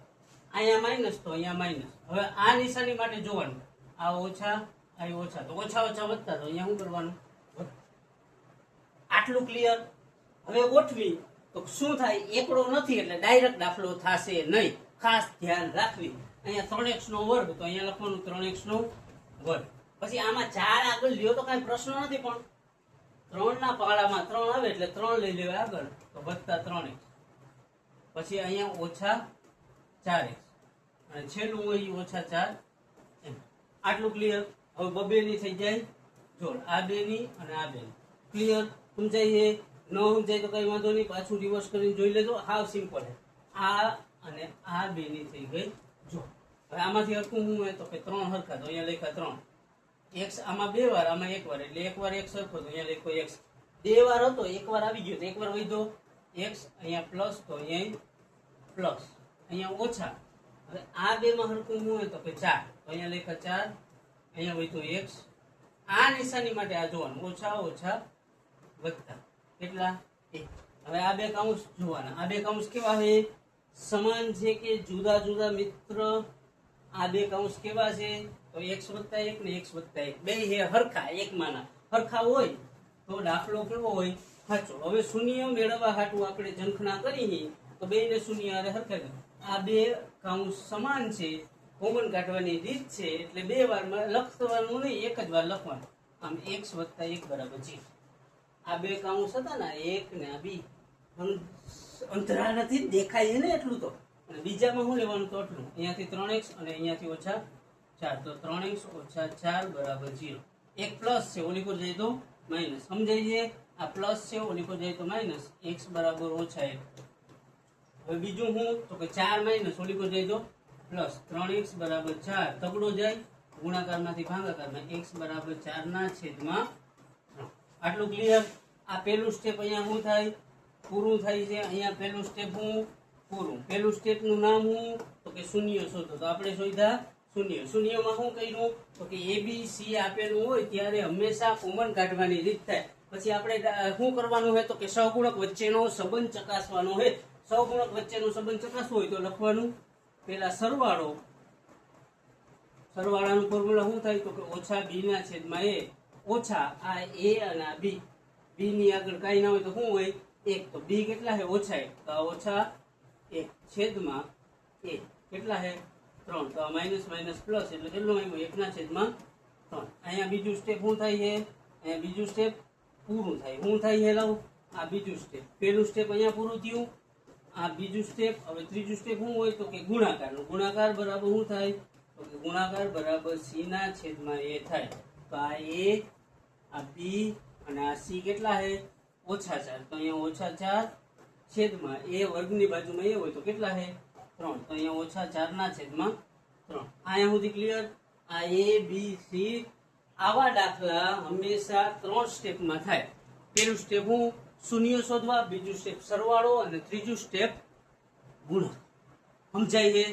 અહીંયા માઇનસ તો અહીંયા માઇનસ. હવે આ નિશાની માટે જોવાનું, આ ઓછા આ ઓછા તો ઓછા ઓછા વધતા તો અહીંયા શું કરવાનું? આટલું ક્લિયર. હવે ગોઠવી તો શું થાય? એકડો નથી એટલે ડાયરેક્ટ દાખલો થશે નહીં. ખાસ ધ્યાન રાખવી. અહીંયા 3x નો વર્ગ તો અહીંયા લખવાનું 3x નો વર્ગ. પછી આમાં 4 આગળ લ્યો તો કઈ પ્રશ્ન નથી, પણ 3 ના પાડામાં 3 આવે એટલે 3 લઈ લેવા આગળ તો વધતા 3x. પછી અહીંયા ઓછા 4x અને છેલ્લું હોય ઓછા 4. આટલું ક્લિયર. હવે બબે ની થઈ જાય જોડ, આ બે ની અને આ બે ની. ક્લિયર? સમજાય? ન સમજાય તો કઈ વાંધો નહીં, પાછું રિવર્સ કરીને જોઈ લેજો. હાવ સિમ્પલ છે. આ અને આ બે ની થઈ ગઈ જોડ. હવે આમાંથી હરખું શું હોય તો કે 3 હરખા તો અહીંયા લખ્યા 3. x આમાં 2 વાર, આમાં 1 વાર એટલે 1 વાર x સરખો તો અહીંયા લખ્યો x. 2 વાર હતો, 1 વાર આવી ગયો તો 1 વાર વધ્યો x. અહીંયા પ્લસ તો અહીંયા પ્લસ, અહીંયા ઓછા. હવે આ બે માં હરખું શું હોય તો કે 4 તો અહીંયા લખ્યા 4, અહીંયા વધ્યો x. આ નિશાની માટે આ જોવાનું, ઓછા ઓછા વધતા કેટલા? 1. હવે આ બે કૌંસ જોવાના. આ બે કૌંસ કેવા છે? સમાન છે કે જુદા જુદા મિત્ર? આ બે કૌંસ કેવા છે તો x વત્તા 1 ને x વત્તા 1 બે હે હરખા. એક માના હરખા હોય તો દાખલો કેવો હોય? સાચો. હવે શૂન્ય મેળવવા હાટું આપણે ઝંખના કરી તો બે ને શૂન્ય આરે હરખા. આ બે કૌંસ સમાન છે, કોમન કાઢવાની રીત છે એટલે 2 વારમાં લખવાનું નહીં, એક જ વાર લખવાનું. આમ x વત્તા 1 બરાબર 0. આ બે કૌંસ હતા ને 1 ને આ બી અંતરા નથી, દેખાય છે ને એટલું તો. અને બીજામાં શું લેવાનું તો એટલું. અહીંયાથી 3x અને અહીંયાથી ઓછા 4 તો 3x ઓછા 4 બરાબર 0. એક પ્લસ છે, ઓલી પર જાય તો માઇનસ. સમજાય છે? આ પ્લસ છે, ઓલી પર જાય તો માઇનસ. x બરાબર ઓછા 1. હવે બીજું શું તો કે 4 માઇનસ, ઓલી પર જાય તો પ્લસ. 3x બરાબર 4 તગડો જાય ગુણાકારમાંથી ભાગાકારમાં, x બરાબર 4 ના છેદમાં 3. આટલું ક્લિયર? આ પહેલું સ્ટેપ અહીંયા શું થાય? પૂરું થાય છે. અહીંયા પહેલું સ્ટેપ હું પૂરું. પહેલું સ્ટેપ નું નામ શું તો કે શૂન્ય શોધો. તો આપણે શોધ્યા શૂન્ય. શૂન્યમાં શું કર્યું તો કે એબીસી આપેલું હોય ત્યારે હંમેશા કોમન કાઢવાની રીત થાય. પછી આપણે શું કરવાનું હોય તો કે સહગુણક વચ્ચેનો સંબંધ ચકાસવાનો હોય. સહગુણક વચ્ચેનો સંબંધ ચકાસવો હોય તો લખવાનું પેલા સરવાળો. સરવાળાનું ફોર્મ્યુલા શું થાય તો કે ઓછા b ના છેદમાં a ઓછા આ a અને આ b. b ની આગળ કાંઈ ના હોય તો શું હોય 1. તો b કેટલા છે ઓછા 1. તો આ ઓછા 1 છેદમાં a કેટલા છે 3. તો આ માઇનસ માઇનસ પ્લસ એટલે કેટલું આવ્યું 1 ના છેદમાં 3. અહીંયા બીજું સ્ટેપ શું થાય છે? અહીંયા બીજું સ્ટેપ પૂરું થાય. શું થાય છે લાવ? આ બીજું સ્ટેપ. પેલું સ્ટેપ અહીંયા પૂરું થયું. આ બીજું સ્ટેપ. હવે ત્રીજું સ્ટેપ શું હોય તો કે ગુણાકારનું. ગુણાકાર બરાબર શું થાય તો કે ગુણાકાર બરાબર c ના છેદમાં a થાય. તો આ a આ b અને આ c કેટલા છે ઓછા 4. તો અહીંયા ઓછા 4 છેદમાં a વર્ગની બાજુમાં a હોય તો કેટલા છે 3. તો અહીંયા ઓછા 4 ના છેદમાં 3. અહીંયા સુધી ક્લિયર? આ a b c આવા દાખલા હંમેશા 3 સ્ટેપમાં થાય. પેલું સ્ટેપ હું શૂન્ય શોધવા, બીજું સ્ટેપ સરવાળો અને ત્રીજું સ્ટેપ ગુણક. સમજાય છે?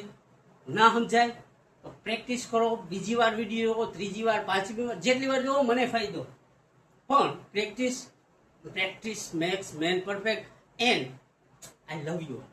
ના સમજાય તો પ્રેક્ટિસ કરો. બીજી વાર વિડીયો, ત્રીજી વાર, પાંચમી વાર, જેટલી વાર જોવો મને ફાયદો. પણ practice max main perfect. And I love you.